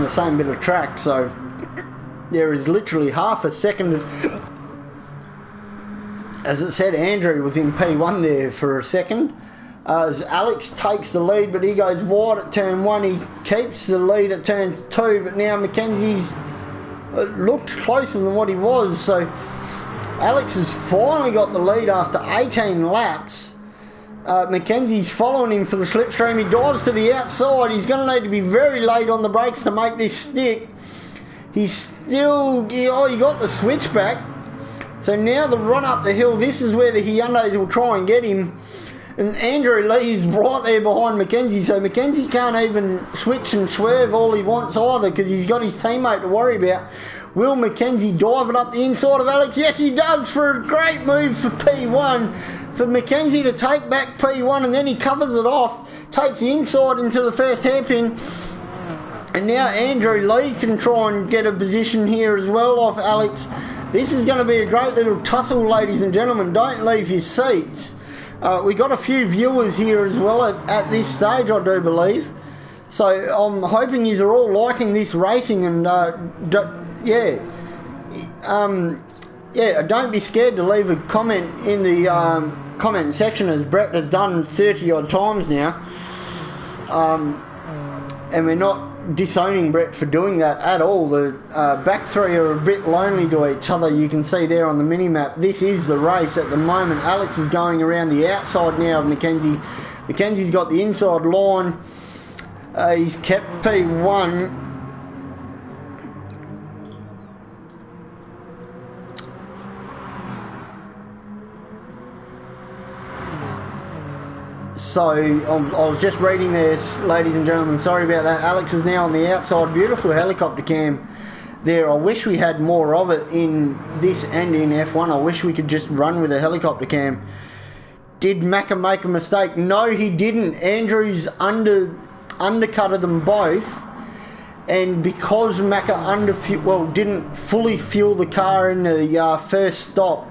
same bit of track. So there is literally half a second. As it said, Andrew was in P1 there for a second. As Alex takes the lead, but he goes wide at turn 1. He keeps the lead at turn 2, but now Mackenzie's looked closer than what he was. So Alex has finally got the lead after 18 laps. Mackenzie's following him for the slipstream. He dives to the outside. He's going to need to be very late on the brakes to make this stick. He's still... he got the switchback. So now the run up the hill, this is where the Hyundais will try and get him. And Andrew Lee's right there behind Mackenzie, so Mackenzie can't even switch and swerve all he wants either because he's got his teammate to worry about. Will Mackenzie dive it up the inside of Alex? Yes, he does, for a great move for P1. For Mackenzie to take back P1, and then he covers it off, takes the inside into the first hairpin. And now Andrew Lee can try and get a position here as well off Alex. This is going to be a great little tussle, ladies and gentlemen. Don't leave your seats. We got a few viewers here as well at this stage, I do believe. So I'm hoping you are all liking this racing, and don't be scared to leave a comment in the comment section, as Brett has done 30 odd times now. And we're not disowning Brett for doing that at all. The back three are a bit lonely to each other. You can see there on the mini-map, this is the race at the moment. Alex is going around the outside now of Mackenzie. Mackenzie's got the inside line. He's kept P1. So I was just reading this, ladies and gentlemen, sorry about that. Alex is now on the outside. Beautiful helicopter cam there. I wish we had more of it in this and in F1. I wish we could just run with a helicopter cam. Did Macca make a mistake? No, he didn't. Andrews undercutted them both, and because Macca didn't fully fuel the car in the first stop,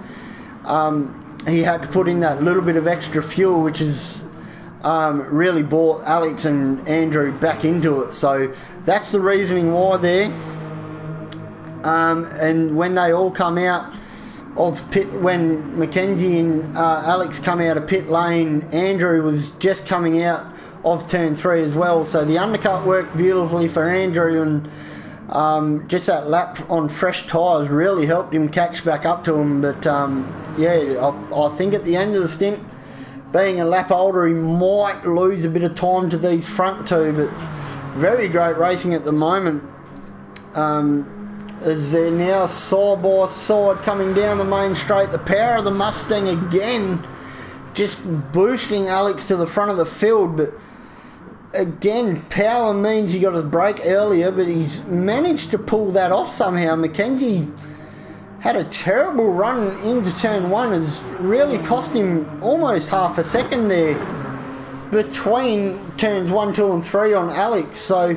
he had to put in that little bit of extra fuel, which is really brought Alex and Andrew back into it. So that's the reasoning why there. And when they all come out of pit, when Mackenzie and Alex come out of pit lane, Andrew was just coming out of turn 3 as well. So the undercut worked beautifully for Andrew, and just that lap on fresh tyres really helped him catch back up to him. But yeah, I think at the end of the stint, being a lap older, he might lose a bit of time to these front two, but very great racing at the moment. As they're now side by side coming down the main straight, the power of the Mustang again just boosting Alex to the front of the field. But again, power means you got to brake earlier, but he's managed to pull that off somehow. Mackenzie had a terrible run into turn 1, has really cost him almost half a second there between turns 1, 2 and 3 on Alex. So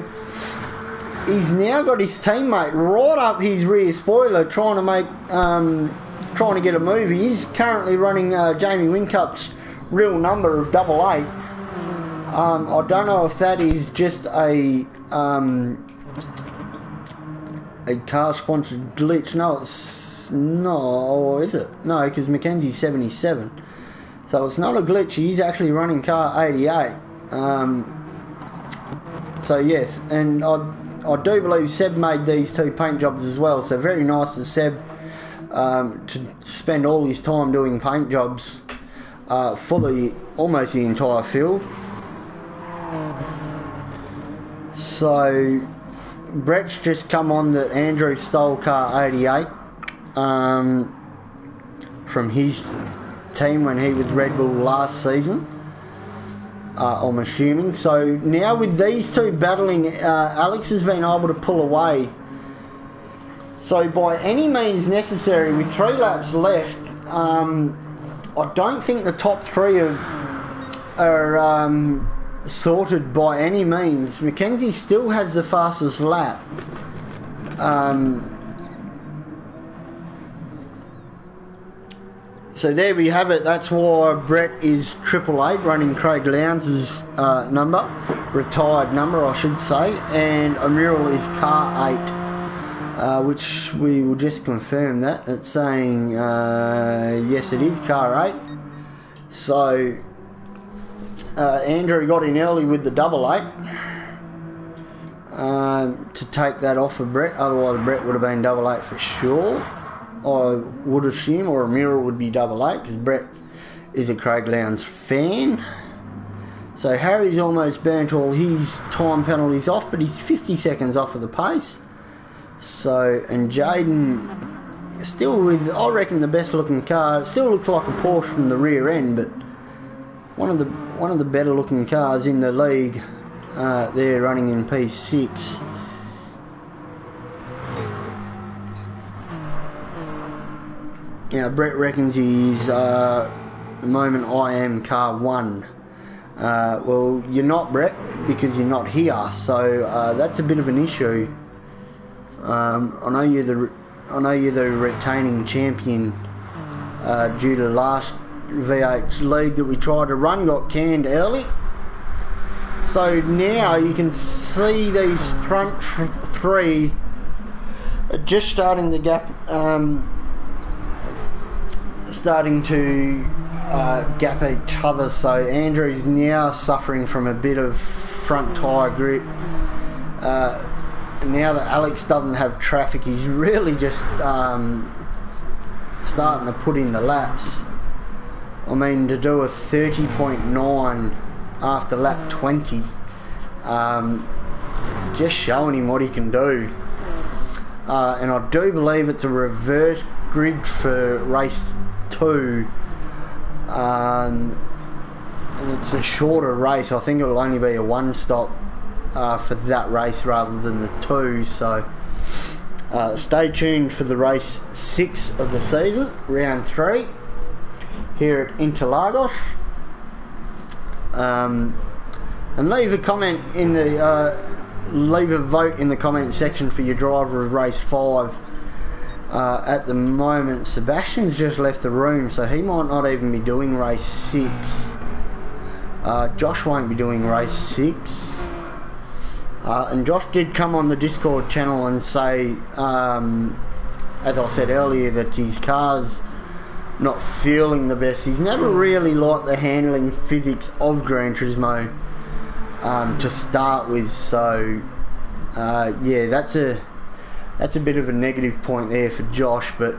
he's now got his teammate right up his rear spoiler trying to get a move. He's currently running Jamie Wincup's real number of 88. I don't know if that is just a car sponsored glitch. No, it's not. Or is it? No, because Mackenzie's 77. So it's not a glitch. He's actually running car 88. So yes, and I do believe Seb made these 2 paint jobs as well. So very nice of Seb to spend all his time doing paint jobs for almost the entire field. So Brett's just come on that Andrew stole car 88 from his team when he was Red Bull last season, I'm assuming. So now with these two battling, Alex has been able to pull away. So by any means necessary, with 3 laps left, I don't think the top 3 are sorted by any means. Mackenzie still has the fastest lap. So there we have it. That's why Brett is 888, running Craig Lowndes' number, retired number I should say, and Amiral is car 8, which we will just confirm that. It's saying yes, it is car 8. So Andrew got in early with the 88 to take that off of Brett. Otherwise Brett would have been 88 for sure, I would assume, or a mural would be 88 because Brett is a Craig Lowndes fan. So Harry's almost burnt all his time penalties off, but he's 50 seconds off of the pace. So, and Jaden still with, I reckon, the best looking car. It still looks like a Porsche from the rear end, but one of the better looking cars in the league. They're running in P6. Now Brett reckons he's at the moment I am car 1. Well, you're not, Brett, because you're not here. So that's a bit of an issue. I know you're the retaining champion due to last V8 league that we tried to run got canned early. So now you can see these front 3 are just starting to gap each other. So Andrew's now suffering from a bit of front tyre grip. Now that Alex doesn't have traffic, he's really just starting to put in the laps. I mean, to do a 30.9 after lap 20, just showing him what he can do. And I do believe it's a reverse grid for race 2. And it's a shorter race. I think it'll only be a 1 stop for that race rather than the 2. So Stay tuned for the race 6 of the season, round 3, here at Interlagos. And leave a comment in the leave a vote in the comment section for your driver of race 5. At the moment, Sebastian's just left the room, so he might not even be doing race 6. Josh won't be doing race 6. And Josh did come on the Discord channel and say, as I said earlier, that his car's not feeling the best. He's never really liked the handling physics of Gran Turismo to start with, so yeah, that's a bit of a negative point there for Josh, but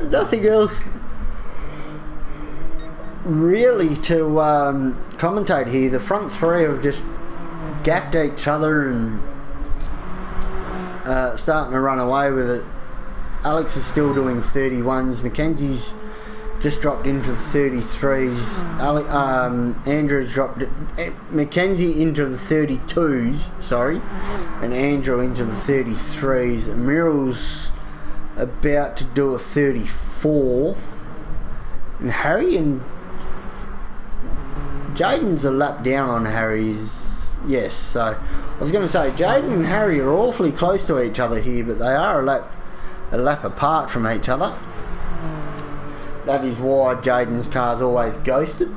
nothing else really to commentate here. The front three have just gapped each other and starting to run away with it. Alex is still doing 31s. Mackenzie's just dropped into the 33s. Andrew's dropped Mackenzie into the 32s, sorry, and Andrew into the 33s. Muriel's about to do a 34, and Harry and Jaden's a lap down on Harry's. Yes, so I was going to say Jaden and Harry are awfully close to each other here, but they are a lap apart from each other. That is why Jaden's car's always ghosted.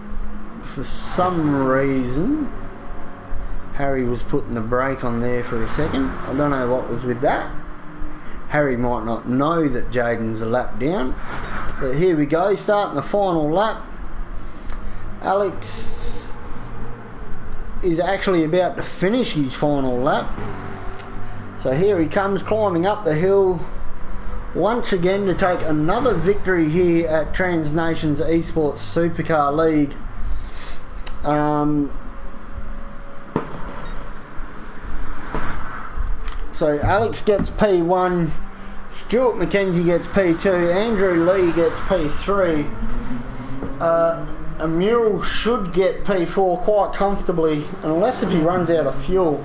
For some reason, Harry was putting the brake on there for a second. I don't know what was with that. Harry might not know that Jaden's a lap down. But here we go, starting the final lap. Alex is actually about to finish his final lap. So here he comes climbing up the hill once again to take another victory here at Trans Nations Esports Supercar League. So Alex gets P1, Stuart Mackenzie gets P2, Andrew Lee gets P3. Muriel should get P4 quite comfortably, unless if he runs out of fuel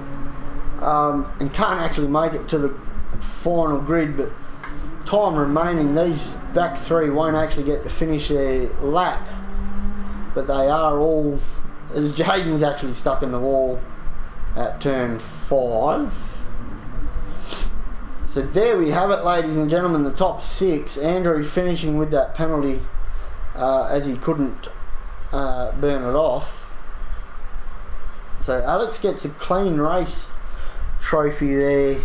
and can't actually make it to the final grid, but time remaining, these back three won't actually get to finish their lap, but they are all. Jaden's actually stuck in the wall at turn 5. So there we have it, ladies and gentlemen, the top 6. Andrew finishing with that penalty as he couldn't burn it off. So Alex gets a clean race trophy there,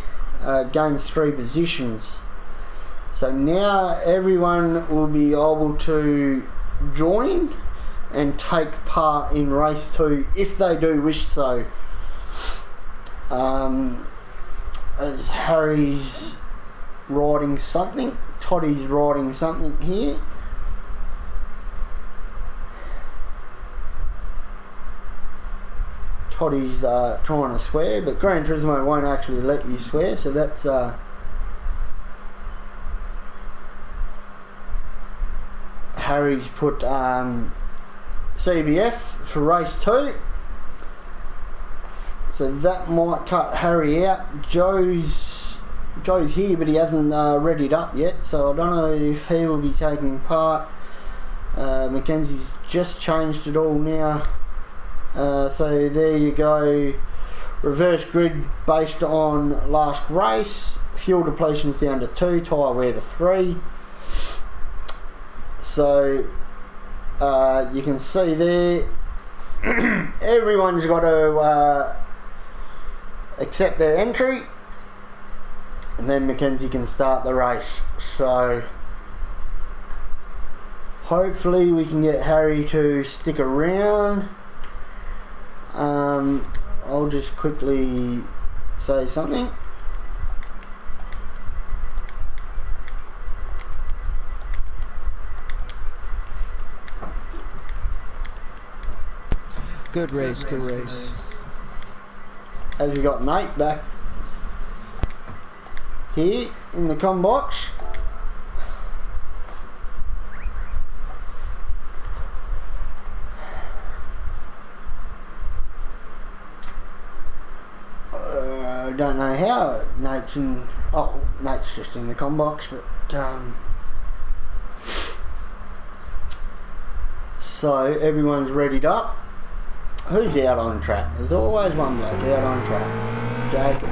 gains 3 positions. So now everyone will be able to join and take part in race 2 if they do wish so. As Harry's riding something, Toddy's riding something here. Toddy's trying to swear, but Gran Turismo won't actually let you swear, so that's Harry's put CBF for race 2, so that might cut Harry out. Joe's here, but he hasn't readied up yet, so I don't know if he will be taking part. Mackenzie's just changed it all now, so there you go. Reverse grid based on last race. Fuel depletion's down to 2, tyre wear to 3. So you can see there everyone's got to accept their entry, and then Mackenzie can start the race. So hopefully we can get Harry to stick around. I'll just quickly say something. Good race, good race. As we got Nate back here in the comm box. I don't know how Nate's just in the comm box, but so everyone's readied up. Who's out on track? There's always one bloke out on track. Jacob.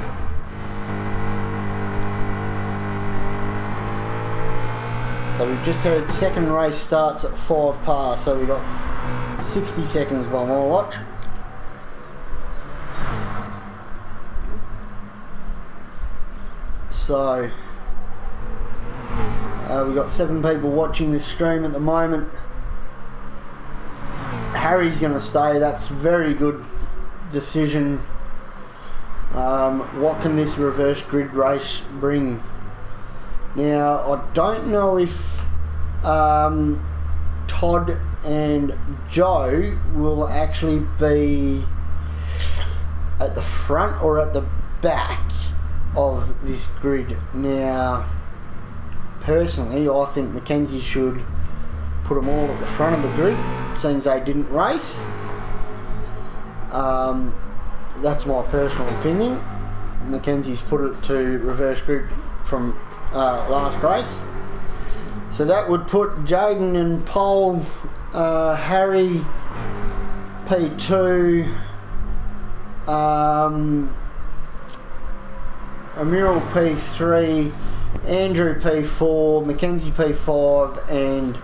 So we've just heard second race starts at 5 past, so we've got 60 seconds one more watch. So we've got 7 people watching this stream at the moment. Harry's going to stay. That's a very good decision. What can this reverse grid race bring? Now, I don't know if Todd and Joe will actually be at the front or at the back of this grid. Now, personally, I think Mackenzie should put them all at the front of the grid, since they didn't race. That's my personal opinion. Mackenzie's put it to reverse grid from last race. So that would put Jaden and Pole, Harry, P2, Amiral P3, Andrew P4, Mackenzie P5, and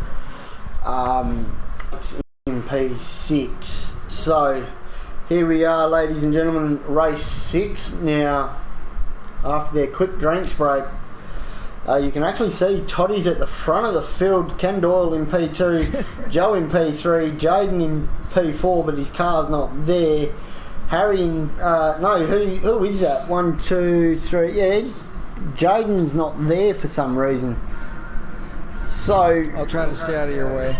in P6. So here we are, ladies and gentlemen, race 6. Now, after their quick drinks break, you can actually see Toddy's at the front of the field, Ken Doyle in P2, Joe in P3, Jaden in P4, but his car's not there. Harry in, no, who is that? 1, 2, 3, yeah, Jaden's not there for some reason. So I'll try to stay out of your way.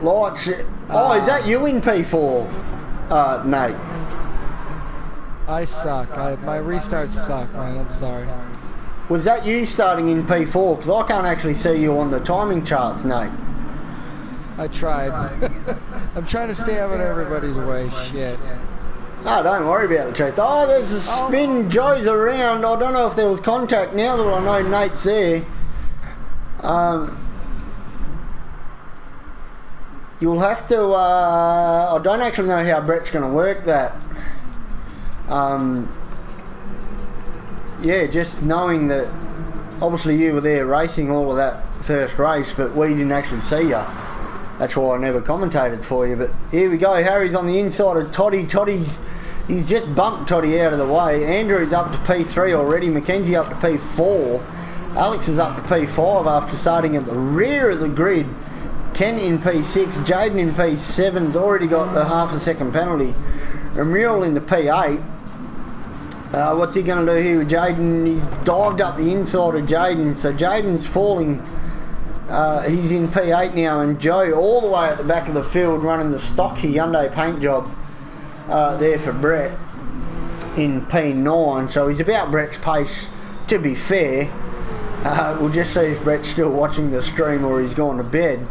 Lights. Oh, is that you in P4, Nate? I suck. My restarts suck, man. I'm sorry. Was that you starting in P4? Because I can't actually see you on the timing charts, Nate. I tried. I'm trying to stay out of everybody's way. Shit. Oh, don't worry about the truth. Oh, there's a spin. Joe's around. I don't know if there was contact now that I know Nate's there. You'll have to, I don't actually know how Brett's going to work that. Yeah, just knowing that obviously you were there racing all of that first race, but we didn't actually see you. That's why I never commentated for you. But here we go. Harry's on the inside of Toddy. Toddy, he's just bumped Toddy out of the way. Andrew's up to P3 already. Mackenzie up to P4. Alex is up to P5 after starting at the rear of the grid. Ken in P6, Jaden in P7's already got the half a second penalty. Emil in the P8. What's he going to do here with Jaden? He's dived up the inside of Jaden, so Jaden's falling. He's in P8 now, and Joe all the way at the back of the field running the stocky Hyundai paint job there for Brett in P9. So he's about Brett's pace, to be fair. We'll just see if Brett's still watching the stream or he's gone to bed.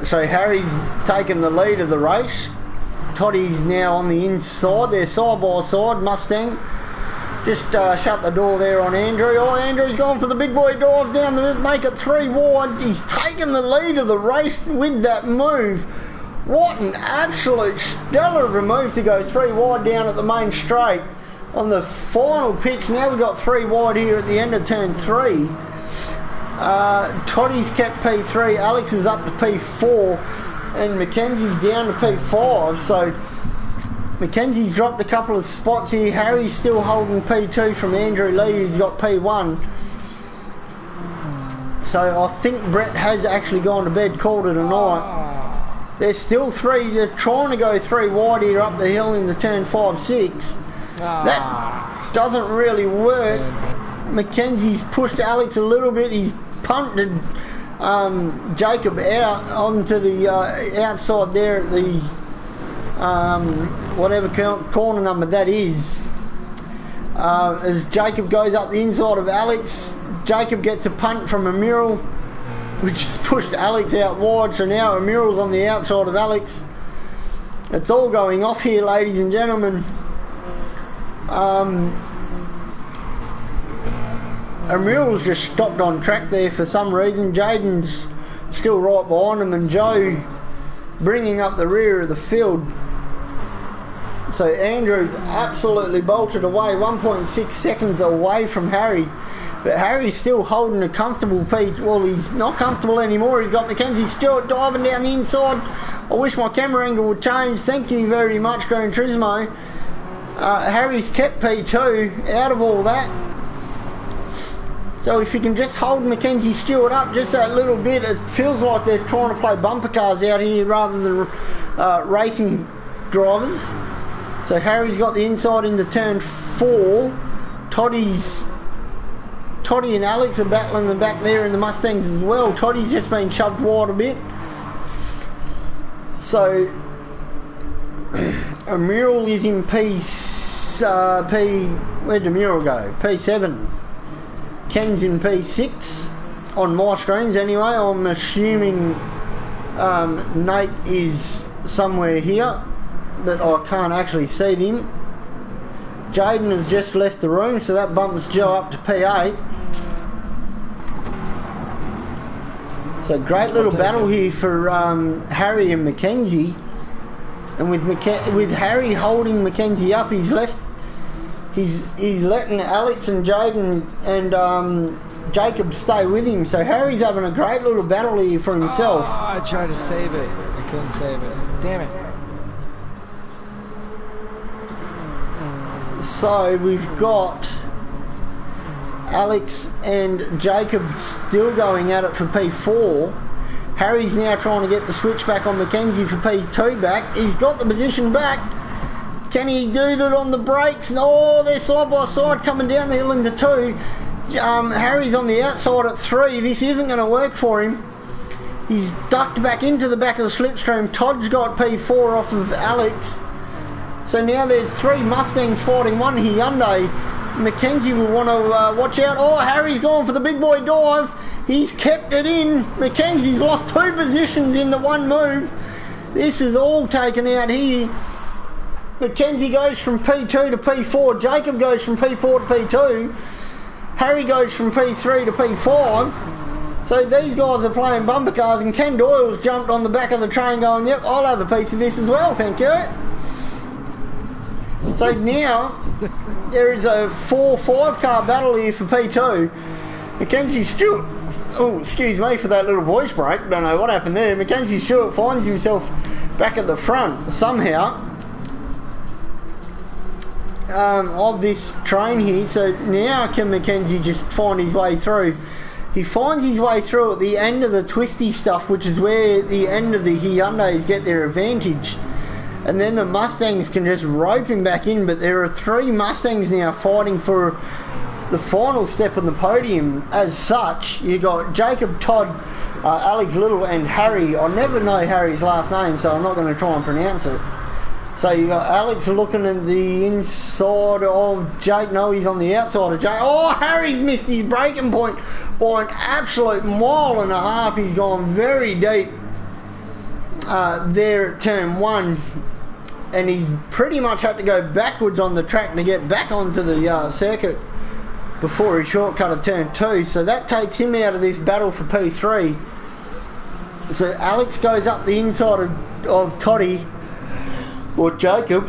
So Harry's taken the lead of the race. Toddy's now on the inside. They're side by side. Mustang just shut the door there on Andrew. Oh, Andrew's gone for the big boy dive down the make it 3 wide. He's taken the lead of the race with that move. What an absolute stellar of a move to go 3 wide down at the main straight on the final pitch. Now we've got 3 wide here at the end of turn 3. Toddy's kept P3, Alex is up to P4, and Mackenzie's down to P5. So Mackenzie's dropped a couple of spots here. Harry's still holding P2 from Andrew Lee, who's got P1. So I think Brett has actually gone to bed, called it a night. There's still 3, they're trying to go 3 wide here up the hill in the turn 5-6. That doesn't really work. Mackenzie's pushed Alex a little bit. He's punted Jacob out onto the outside there at the whatever corner number that is. As Jacob goes up the inside of Alex, Jacob gets a punt from Emil, which has pushed Alex out wide. So now Emil's on the outside of Alex. It's all going off here, ladies and gentlemen. Emil's just stopped on track there for some reason. Jaden's still right behind him, and Joe bringing up the rear of the field. So Andrew's absolutely bolted away, 1.6 seconds away from Harry. But Harry's still holding a comfortable P. Well, he's not comfortable anymore. He's got Mackenzie Stewart diving down the inside. I wish my camera angle would change. Thank you very much, Gran Turismo. Harry's kept P2 out of all that. So if you can just hold Mackenzie Stewart up just that little bit, it feels like they're trying to play bumper cars out here rather than racing drivers. So Harry's got the inside into turn 4. Toddy and Alex are battling the back there in the Mustangs as well. Toddy's just been shoved wide a bit. So Emil is in where'd Emil go? P7. Ken's in P6 on my screens anyway. I'm assuming Nate is somewhere here, but I can't actually see him. Jaden has just left the room, so that bumps Joe up to P8. So great little battle here for Harry and Mackenzie. And with Harry holding Mackenzie up, he's letting Alex and Jaden and Jacob stay with him. So Harry's having a great little battle here for himself. Oh, I tried to save it. I couldn't save it. Damn it. So we've got Alex and Jacob still going at it for P4. Harry's now trying to get the switch back on Mackenzie for P2 back. He's got the position back. Can he do that on the brakes? No, they're side by side coming down the hill into 2. Harry's on the outside at 3. This isn't going to work for him. He's ducked back into the back of the slipstream. Todd's got P4 off of Alex. So now there's 3 Mustangs fighting 1 Hyundai. Mackenzie will want to watch out. Oh, Harry's gone for the big boy dive. He's kept it in. Mackenzie's lost 2 positions in the one move. This is all taken out here. Mackenzie goes from P2 to P4. Jacob goes from P4 to P2. Harry goes from P3 to P5. So these guys are playing bumper cars, and Ken Doyle's jumped on the back of the train going, yep, I'll have a piece of this as well, thank you. So now there is a 4-5 car battle here for P2. Mackenzie Stewart, oh, excuse me for that little voice break, don't know what happened there. Mackenzie Stewart finds himself back at the front somehow of this train here. So now can Mackenzie just find his way through? He finds his way through at the end of the twisty stuff, which is where the end of the Hyundais get their advantage. And then the Mustangs can just rope him back in, but there are 3 Mustangs now fighting for the final step on the podium. As such, you got Jacob, Todd, Alex Little and Harry. I never know Harry's last name, so I'm not going to try and pronounce it. So you got Alex looking at the inside of Jake. No, he's on the outside of Jake. Oh, Harry's missed his braking point by an absolute mile and a half. He's gone very deep there at turn 1. And he's pretty much had to go backwards on the track to get back onto the circuit before he shortcut at turn 2. So that takes him out of this battle for P3. So Alex goes up the inside of Toddy, or Jacob.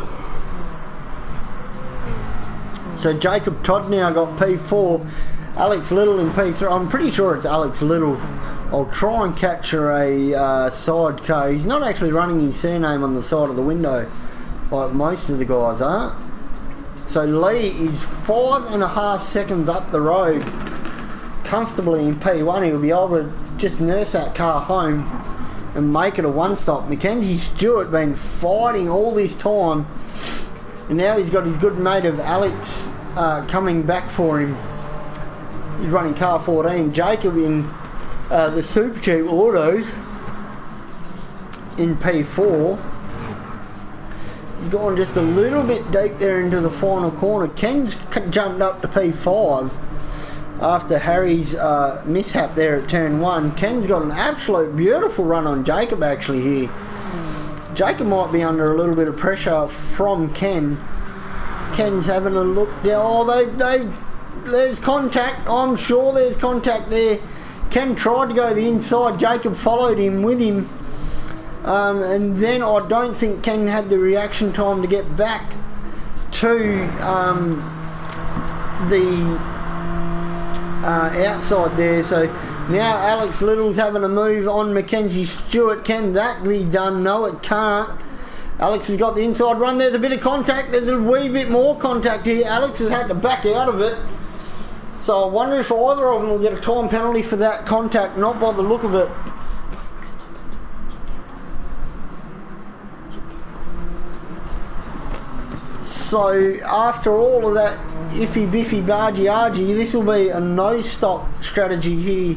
So Jacob Todd now got P4. Alex Little in P3. I'm pretty sure it's Alex Little. I'll try and capture a sidecar. He's not actually running his surname on the side of the window like most of the guys are. So Lee is 5.5 seconds up the road, comfortably in P1. He'll be able to just nurse that car home and make it a one-stop. Mackenzie Stewart been fighting all this time, and now he's got his good mate of Alex coming back for him. He's running car 14. Jacob in the Super Cheap Autos in P4. He's gone just a little bit deep there into the final corner. Ken's jumped up to P5 after Harry's mishap there at turn 1. Ken's got an absolute beautiful run on Jacob actually here. Jacob might be under a little bit of pressure from Ken, Ken's having a look there. Oh, there's contact. I'm sure there's contact there. Ken tried to go the inside. Jacob followed him with him. And then I don't think Ken had the reaction time to get back to the outside there. So now Alex Little's having a move on Mackenzie Stewart. Can that be done? No, it can't. Alex has got the inside run. There's a bit of contact. There's a wee bit more contact here. Alex has had to back out of it. So I wonder if either of them will get a time penalty for that contact, not by the look of it. So after all of that iffy biffy bargy argy, this will be a no stop strategy here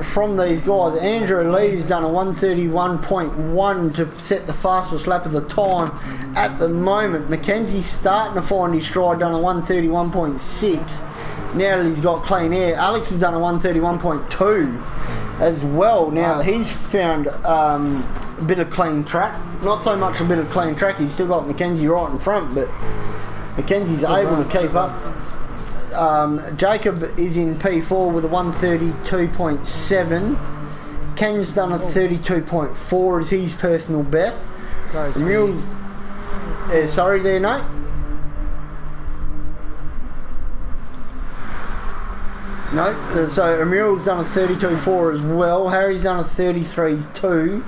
from these guys. Andrew Lee's done a 1:31.1 to set the fastest lap of the time at the moment. Mackenzie's starting to find his stride, done a 1:31.6. Now that he's got clean air. Alex has done a 1:31.2 as well. Now that he's found a bit of clean track. Not so much a bit of clean track. He's still got Mackenzie right in front, but Mackenzie's able to keep up. Jacob is in P4 with a 1:32.7. Ken's done a 32.4 as his personal best. Sorry, sorry there, Nate. No, so Emil's done a 32.4 as well. Harry's done a 33.2.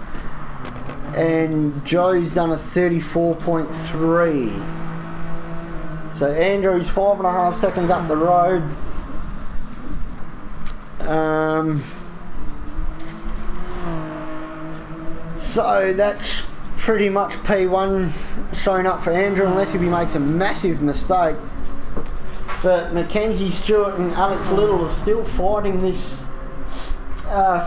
And Joe's done a 34.3. So Andrew's 5.5 seconds up the road. So that's pretty much P1 showing up for Andrew, unless if he makes a massive mistake. But Mackenzie Stewart and Alex Little are still fighting this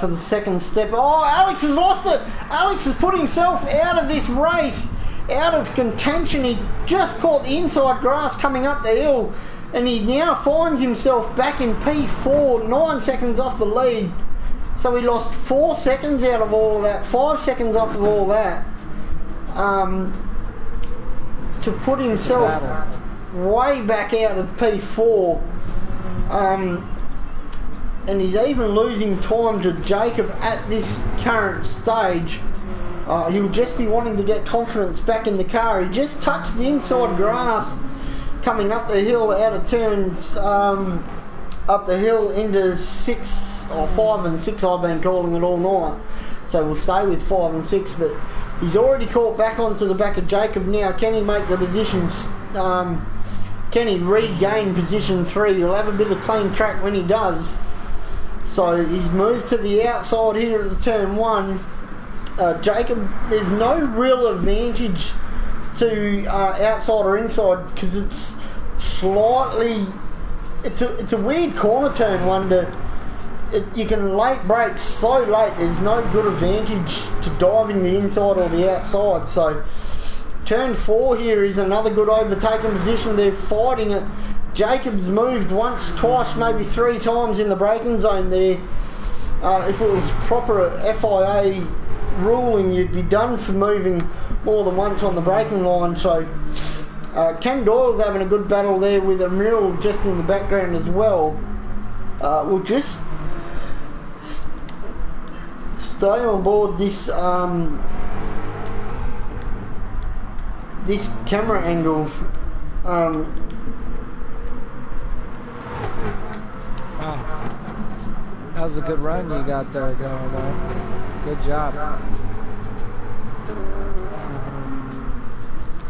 for the second step. Oh, Alex has lost it. Alex has put himself out of this race, out of contention. He just caught the inside grass coming up the hill, and he now finds himself back in P4, 9 seconds off the lead. So he lost 4 seconds out of all of that, 5 seconds off of all that, to put himself way back out of P4. And he's even losing time to Jacob at this current stage. He'll just be wanting to get confidence back in the car. He just touched the inside grass coming up the hill out of turns, up the hill into 6 or 5 and 6. I've been calling it all night, so we'll stay with 5 and 6. But he's already caught back onto the back of Jacob now. Can he make the positions? Can he regain position 3? He'll have a bit of clean track when he does. So he's moved to the outside here at the turn 1. Jacob, there's no real advantage to outside or inside, because it's slightly, it's a weird corner turn 1 that you can late brake so late. There's no good advantage to diving the inside or the outside. So turn 4 here is another good overtaking position. They're fighting it. Jacob's moved once, twice, maybe 3 times in the braking zone there. If it was proper FIA ruling, you'd be done for moving more than once on the braking line. So Ken Doyle's having a good battle there with Emil just in the background as well. We'll just stay on board this this camera angle. Wow. That was a good run you got there going on. Good job.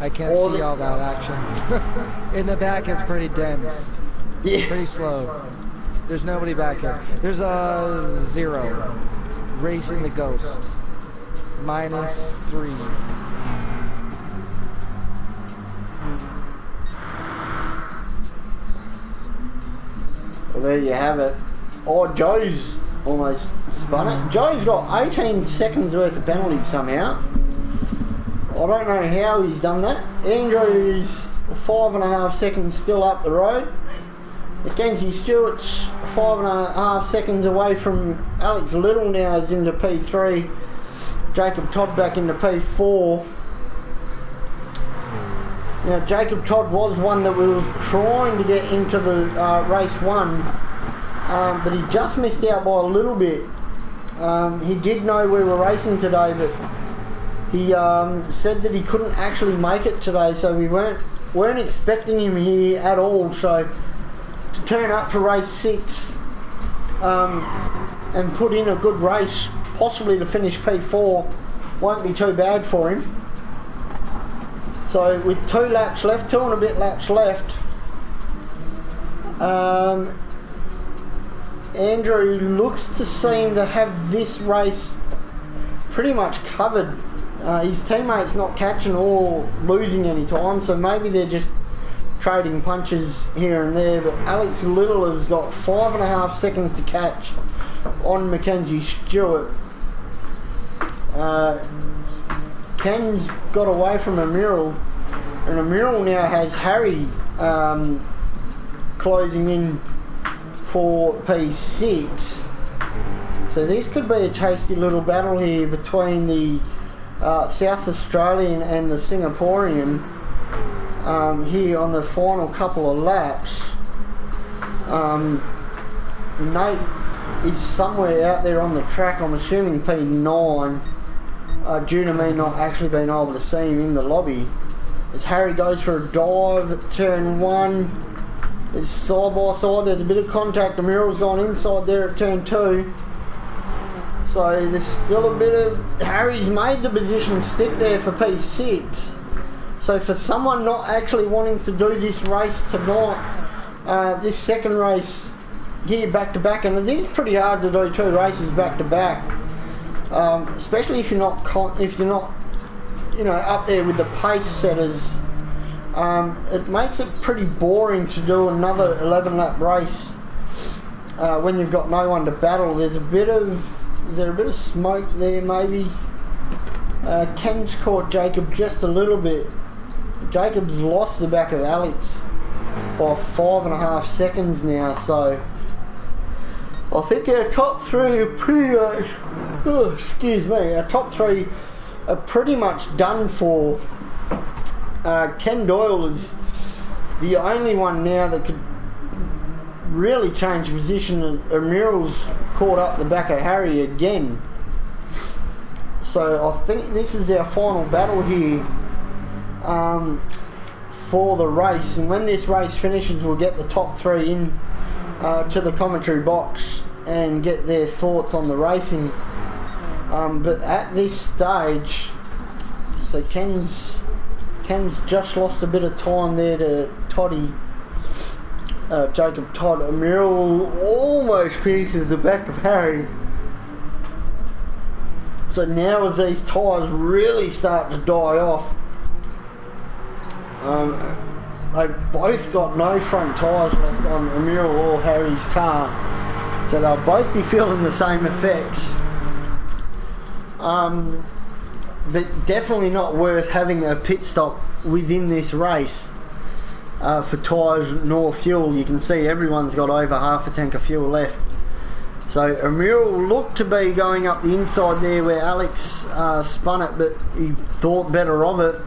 I can't see all that action. In the back it's pretty dense. Yeah. Pretty slow. There's nobody back here. There's a 0. Racing the Ghost. -3. Well, there you have it. Oh, Joe's almost spun it. Joe's got 18 seconds worth of penalties somehow. I don't know how he's done that. Andrew's 5.5 seconds still up the road. Mackenzie Stewart's 5.5 seconds away from Alex Little now is into P3. Jacob Todd back into P4. Now, Jacob Todd was one that we were trying to get into the race 1, but he just missed out by a little bit. He did know we were racing today, but he said that he couldn't actually make it today, so we weren't expecting him here at all. So to turn up for race 6 and put in a good race, possibly to finish P4, won't be too bad for him. So with 2 laps left, 2 and a bit laps left, Andrew looks to seem to have this race pretty much covered. His teammates not catching or losing any time, so maybe they're just trading punches here and there. But Alex Little has got 5.5 seconds to catch on Mackenzie Stewart. Ken's got away from Amiral, and Amiral now has Harry closing in for P6. So this could be a tasty little battle here between the South Australian and the Singaporean here on the final couple of laps. Nate is somewhere out there on the track, I'm assuming P9, due to me not actually being able to see him in the lobby. As Harry goes for a dive at turn 1, it's side by side, there's a bit of contact. Amiral's gone inside there at turn 2. So there's still a bit of... Harry's made the position stick there for P6. So for someone not actually wanting to do this race tonight, this second race here back to back, and it is pretty hard to do 2 races back to back, especially if you're not you know, up there with the pace setters. It makes it pretty boring to do another 11-lap race when you've got no one to battle. Is there a bit of smoke there maybe? Ken's caught Jacob just a little bit. Jacob's lost the back of Alex by 5.5 seconds now, so I think our top 3 are pretty much, our top 3 are pretty much done for. Ken Doyle is the only one now that could really change position. Amiral's caught up the back of Harry again. So I think this is our final battle here for the race, and when this race finishes we'll get the top 3 in to the commentary box and get their thoughts on the racing. But at this stage, so Ken's just lost a bit of time there to Toddy, Jacob Todd. Amiral almost pierces the back of Harry. So now as these tyres really start to die off, they've both got no front tyres left on Amiral or Harry's car, so they'll both be feeling the same effects. But definitely not worth having a pit stop within this race for tyres nor fuel. You can see everyone's got over half a tank of fuel left. So Amiral looked to be going up the inside there where Alex spun it, but he thought better of it.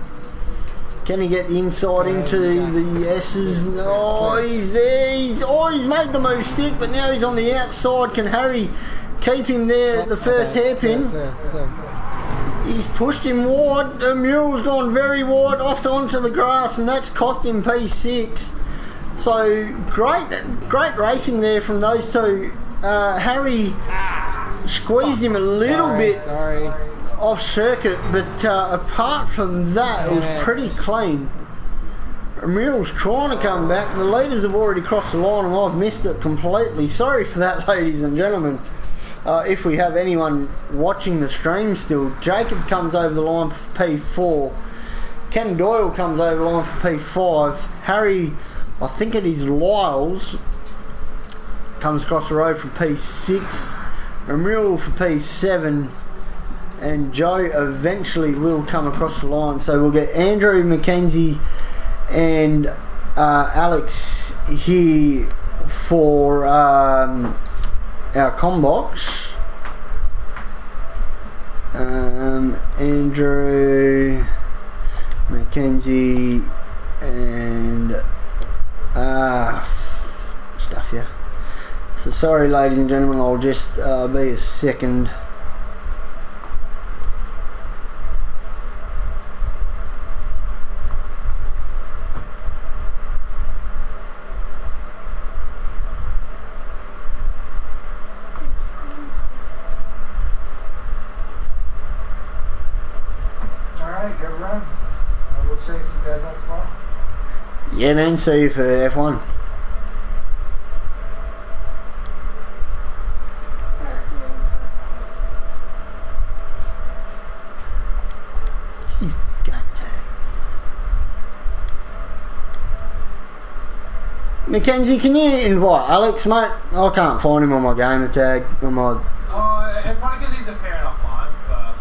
Can he get the inside into the S's? Oh, he's there. He's made the move stick, but now he's on the outside. Can Harry keep him there at the first hairpin? He's pushed him wide. Amiral's gone very wide off onto the grass, and that's cost him P6. So great racing there from those two. Harry squeezed him a little bit off circuit, but apart from that, it was pretty clean. Amiral's trying to come back. The leaders have already crossed the line, and I've missed it completely. Sorry for that, ladies and gentlemen. If we have anyone watching the stream still, Jacob comes over the line for P4. Ken Doyle comes over the line for P5. Harry, I think it is Lyles, comes across the road for P6. Amiral for P7. And Joe eventually will come across the line. So we'll get Andrew, Mackenzie and Alex here for our combox. Andrew, Mackenzie and stuff here. So sorry ladies and gentlemen, I'll just be a second. Alright, good run. We'll check you guys out tomorrow. Yeah man, see you for F1. Jeez, God tag. Mackenzie, can you invite Alex, mate? I can't find him on my gamer tag. On my... Oh, it's probably because he's appearing offline, but...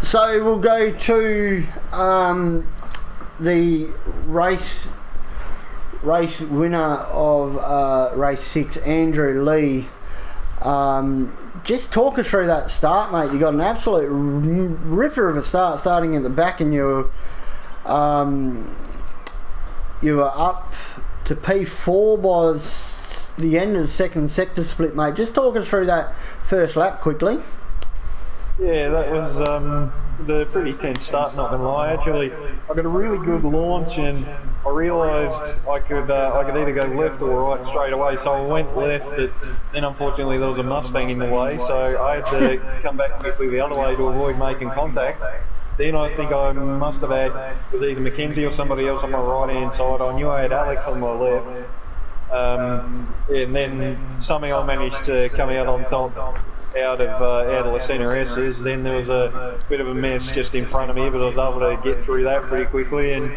So we'll go to the race winner of race 6, Andrew Lee. Just talk us through that start, mate. You got an absolute ripper of a start, starting at the back, and you were up to P4 by the end of the second sector split, mate. Just talk us through that first lap quickly. Yeah, that was the pretty tense start, not gonna lie. Actually, I got a really good launch, and I realised I could either go left or right straight away. So I went left, but then unfortunately there was a Mustang in the way, so I had to come back quickly the other way to avoid making contact. Then I think I must have had with either Mackenzie or somebody else on my right hand side. I knew I had Alex on my left. And then somehow I managed to come out on top out of the centre S's. Then there was a bit of a mess just in front of me, but I was able to get through that pretty quickly. And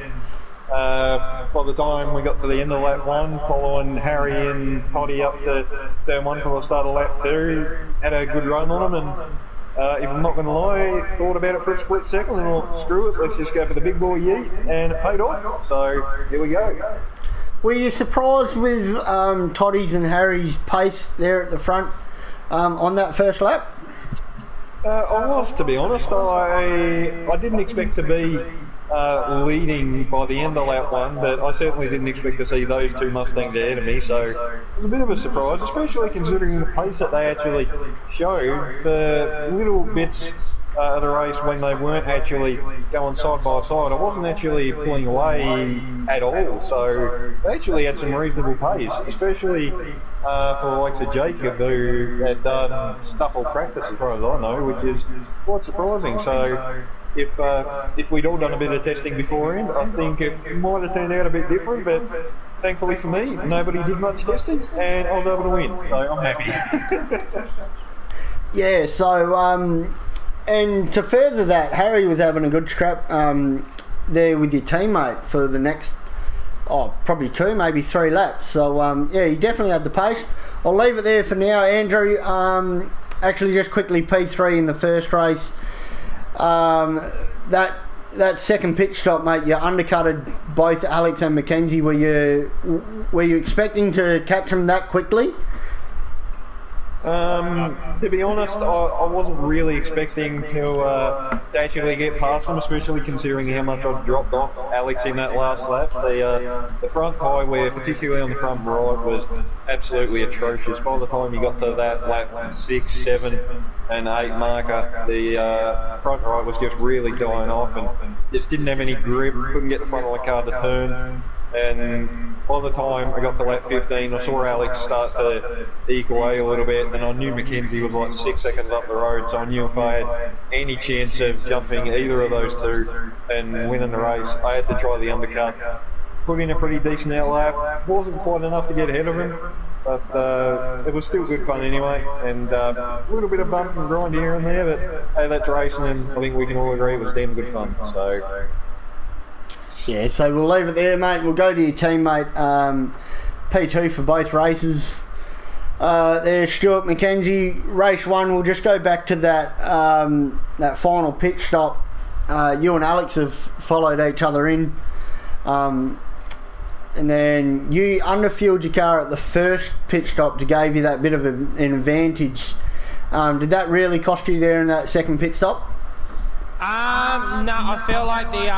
by the time we got to the end of lap 1, following Harry and Toddy up to turn 1 for the start of lap 2, had a good run on them. And if I'm not going to lie, thought about it for a split second and thought, screw it, let's just go for the big boy yeet, and it paid off. So here we go. Were you surprised with Toddy's and Harry's pace there at the front on that first lap? I was, to be honest. I didn't expect to be leading by the end of lap 1, but I certainly didn't expect to see those two Mustangs ahead of me, so it was a bit of a surprise, especially considering the pace that they actually showed for little bits of the race when they weren't actually going side by side. I wasn't actually pulling away at all, so they actually had some reasonable pace, especially for the likes of Jacob, who had done stuff or practice as far as I know, which is quite surprising. So if we'd all done a bit of testing beforehand, I think it might have turned out a bit different, but thankfully for me, nobody did much testing and I was able to win, so I'm happy. Yeah, so and to further that, Harry was having a good scrap there with your teammate for the next, probably 2, maybe 3 laps. So yeah, he definitely had the pace. I'll leave it there for now. Andrew, actually just quickly P3 in the first race. That second pit stop, mate, you undercutted both Alex and Mackenzie. Were you expecting to catch them that quickly? To be honest, I wasn't really expecting to actually get past them, especially considering how much I dropped off Alex in that last lap. The front tyre wear, particularly on the front right, was absolutely atrocious. By the time you got to that lap 6, 7 and 8 marker, the front right was just really dying off and just didn't have any grip, couldn't get the front of the car to turn. And by the time I got to lap 15, I saw Alex start to eke away a little bit, and I knew Mackenzie was like 6 seconds up the road, so I knew if I had any chance of jumping either of those two and winning the race, I had to try the undercut. Put in a pretty decent outlap. Wasn't quite enough to get ahead of him, but it was still good fun anyway, and a little bit of bump and grind here and there, but hey, that's racing, and I think we can all agree it was damn good fun. So. Yeah, so we'll leave it there, mate. We'll go to your teammate, P2 for both races. There's Stuart Mackenzie. Race 1, we'll just go back to that that final pit stop. You and Alex have followed each other in. And then you underfueled your car at the first pit stop to give you that bit of an advantage. Did that really cost you there in that second pit stop? No, I feel like the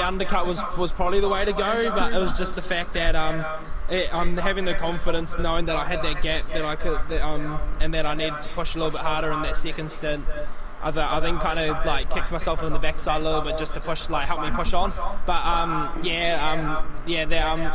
undercut was probably the way to go, but it was just the fact that having the confidence, knowing that I had that gap that I could, and that I needed to push a little bit harder in that second stint. I think kind of like kicked myself in the backside a little bit just to push, like help me push on. But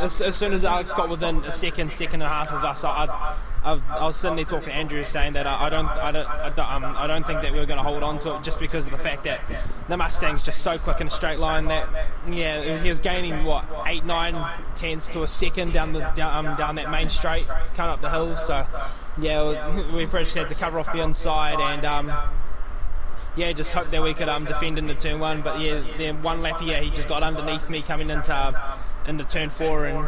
as soon as Alex got within a second and a half of us, I was sitting there talking to Andrew, saying that I don't think that we were going to hold on to it, just because of the fact that the Mustang's just so quick in a straight line that he was gaining what 8-9 tenths to a second down that main straight coming up the hill. So we pretty much had to cover off the inside and. Just hope that we could defend into turn 1, but then one lap he just got underneath me coming into turn 4, and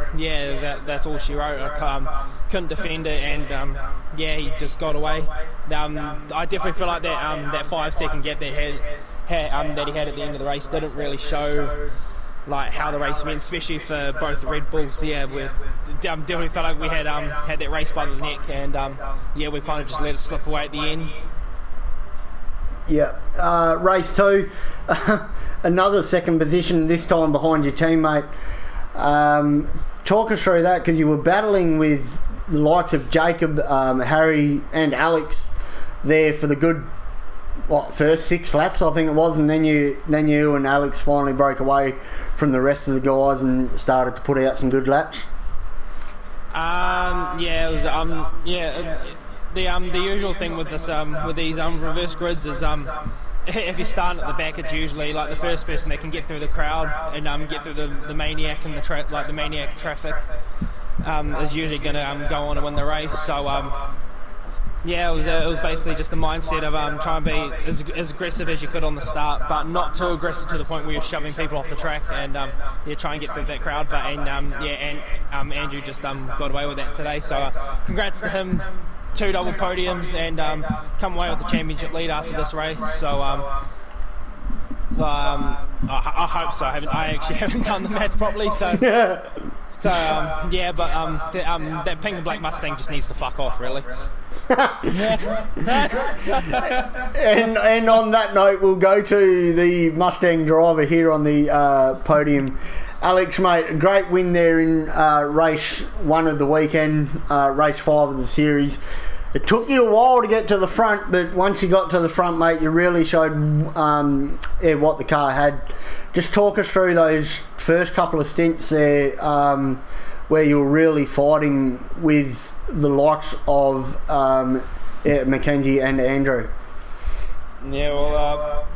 that's all she wrote. I couldn't defend it, and he just got away. I definitely feel like that 5-second gap that he had at the end of the race didn't really show like how the race went, especially for both the Red Bulls. We definitely felt like we had that race by the neck, and we kind of just let it slip away at the end. Yeah, race 2, another second position, this time behind your teammate. Talk us through that, because you were battling with the likes of Jacob, Harry and Alex there for the good first 6 laps, I think it was, and then you and Alex finally broke away from the rest of the guys and started to put out some good laps. It was the usual thing with this with these reverse grids is if you start at the back, it's usually like the first person that can get through the crowd and get through the maniac and the maniac traffic is usually going to go on and win the race. So it was basically just the mindset of trying to be as aggressive as you could on the start, but not too aggressive to the point where you're shoving people off the track, and try and get through that crowd. But Andrew just got away with that today. So congrats to him. 2 double podiums, and come away with the championship lead after this race. So I hope so. I actually haven't done the math properly. So that pink and black Mustang just needs to fuck off, really. and on that note, we'll go to the Mustang driver here on the podium. Alex, mate, a great win there in race 1 of the weekend, race 5 of the series. It took you a while to get to the front, but once you got to the front, mate, you really showed what the car had. Just talk us through those first couple of stints there where you were really fighting with the likes of Mackenzie and Andrew.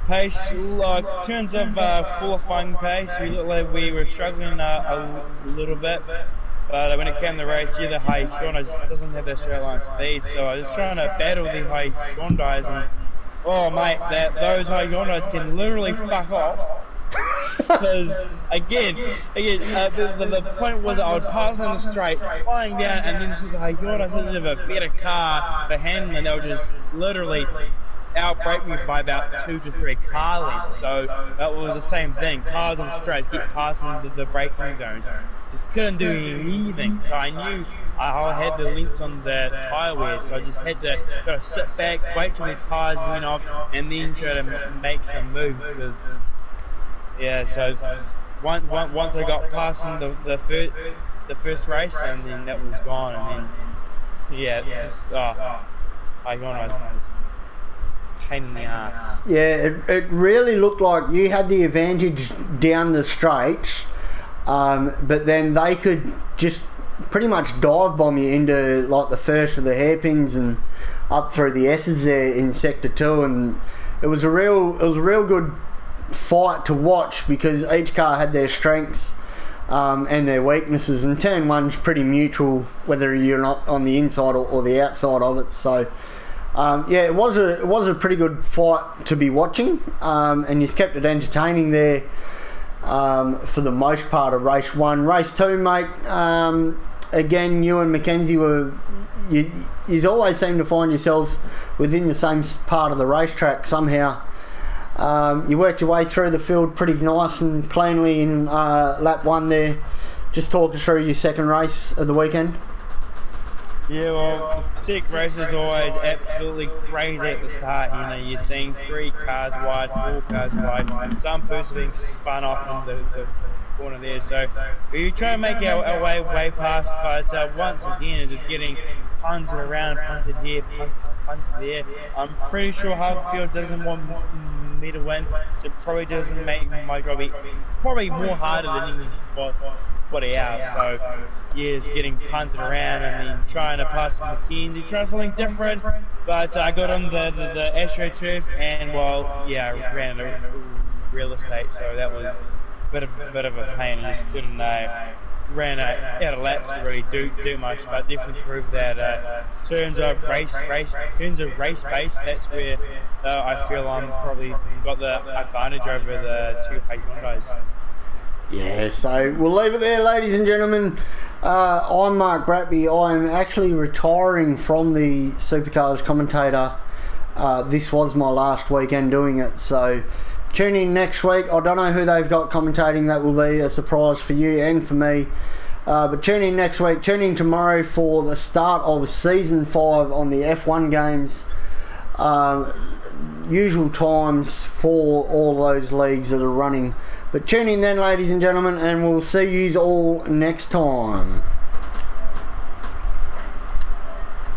Pace, turns of qualifying pace, we looked like we were struggling a little bit, but when it came to the race, the high Hyundai just doesn't have that straight line speed, so I was trying to battle the high Hyundais, and those high Hyundais can literally fuck off. Because the point was I would pass on the straights, flying down, and then see the high Hyundais have a better car for handling. They were just literally outbrake me by about 2 to 3 car lengths. So that was the same thing. Cars on the straights get past into the braking zones. Just couldn't do anything. So I knew I had the links on the tyre wear, so I just had to try to sit back, wait till the tyres went off, and then try to make some moves. Because so once I got past in the first race, and then that was gone, and then I got just pain in the ass. Yeah, it really looked like you had the advantage down the straights, but then they could just pretty much dive bomb you into like the first of the hairpins and up through the S's there in sector 2, and it was a real good fight to watch, because each car had their strengths and their weaknesses, and turn 1's pretty neutral whether you're not on the inside or the outside of it. So it was a pretty good fight to be watching, and you kept it entertaining there for the most part of race 1. Race 2, mate, again, you and Mackenzie you always seem to find yourselves within the same part of the racetrack somehow. You worked your way through the field pretty nice and cleanly in lap 1 there. Just talk us through your second race of the weekend. Yeah, well, the sick race is always absolutely crazy at the start. You know, you're seeing 3 cars wide, 4 cars wide, some person being spun off in the corner there. So we try to make our way past, but once again, it's just getting punted around, punted here, punted there. I'm pretty sure half the field doesn't want me to win, so it probably doesn't make my job probably more harder than what he has. So yeah, it's getting punted around and then trying to pass McKenzie, trying something different, but I got on the AstroTurf and well, yeah, I ran a real estate, so that was a bit of a pain. I just couldn't ran out of laps to really do much, but definitely proved that in terms of race pace, that's where I feel I'm probably got the advantage over the 2 Hyundais. Yeah, so we'll leave it there, ladies and gentlemen. I'm Mark Bratby. I'm actually retiring from the Supercars commentator. This was my last weekend doing it, so tune in next week. I don't know who they've got commentating. That will be a surprise for you and for me. But tune in next week. Tune in tomorrow for the start of Season 5 on the F1 games. Usual times for all those leagues that are running. But tune in then, ladies and gentlemen, and we'll see you all next time.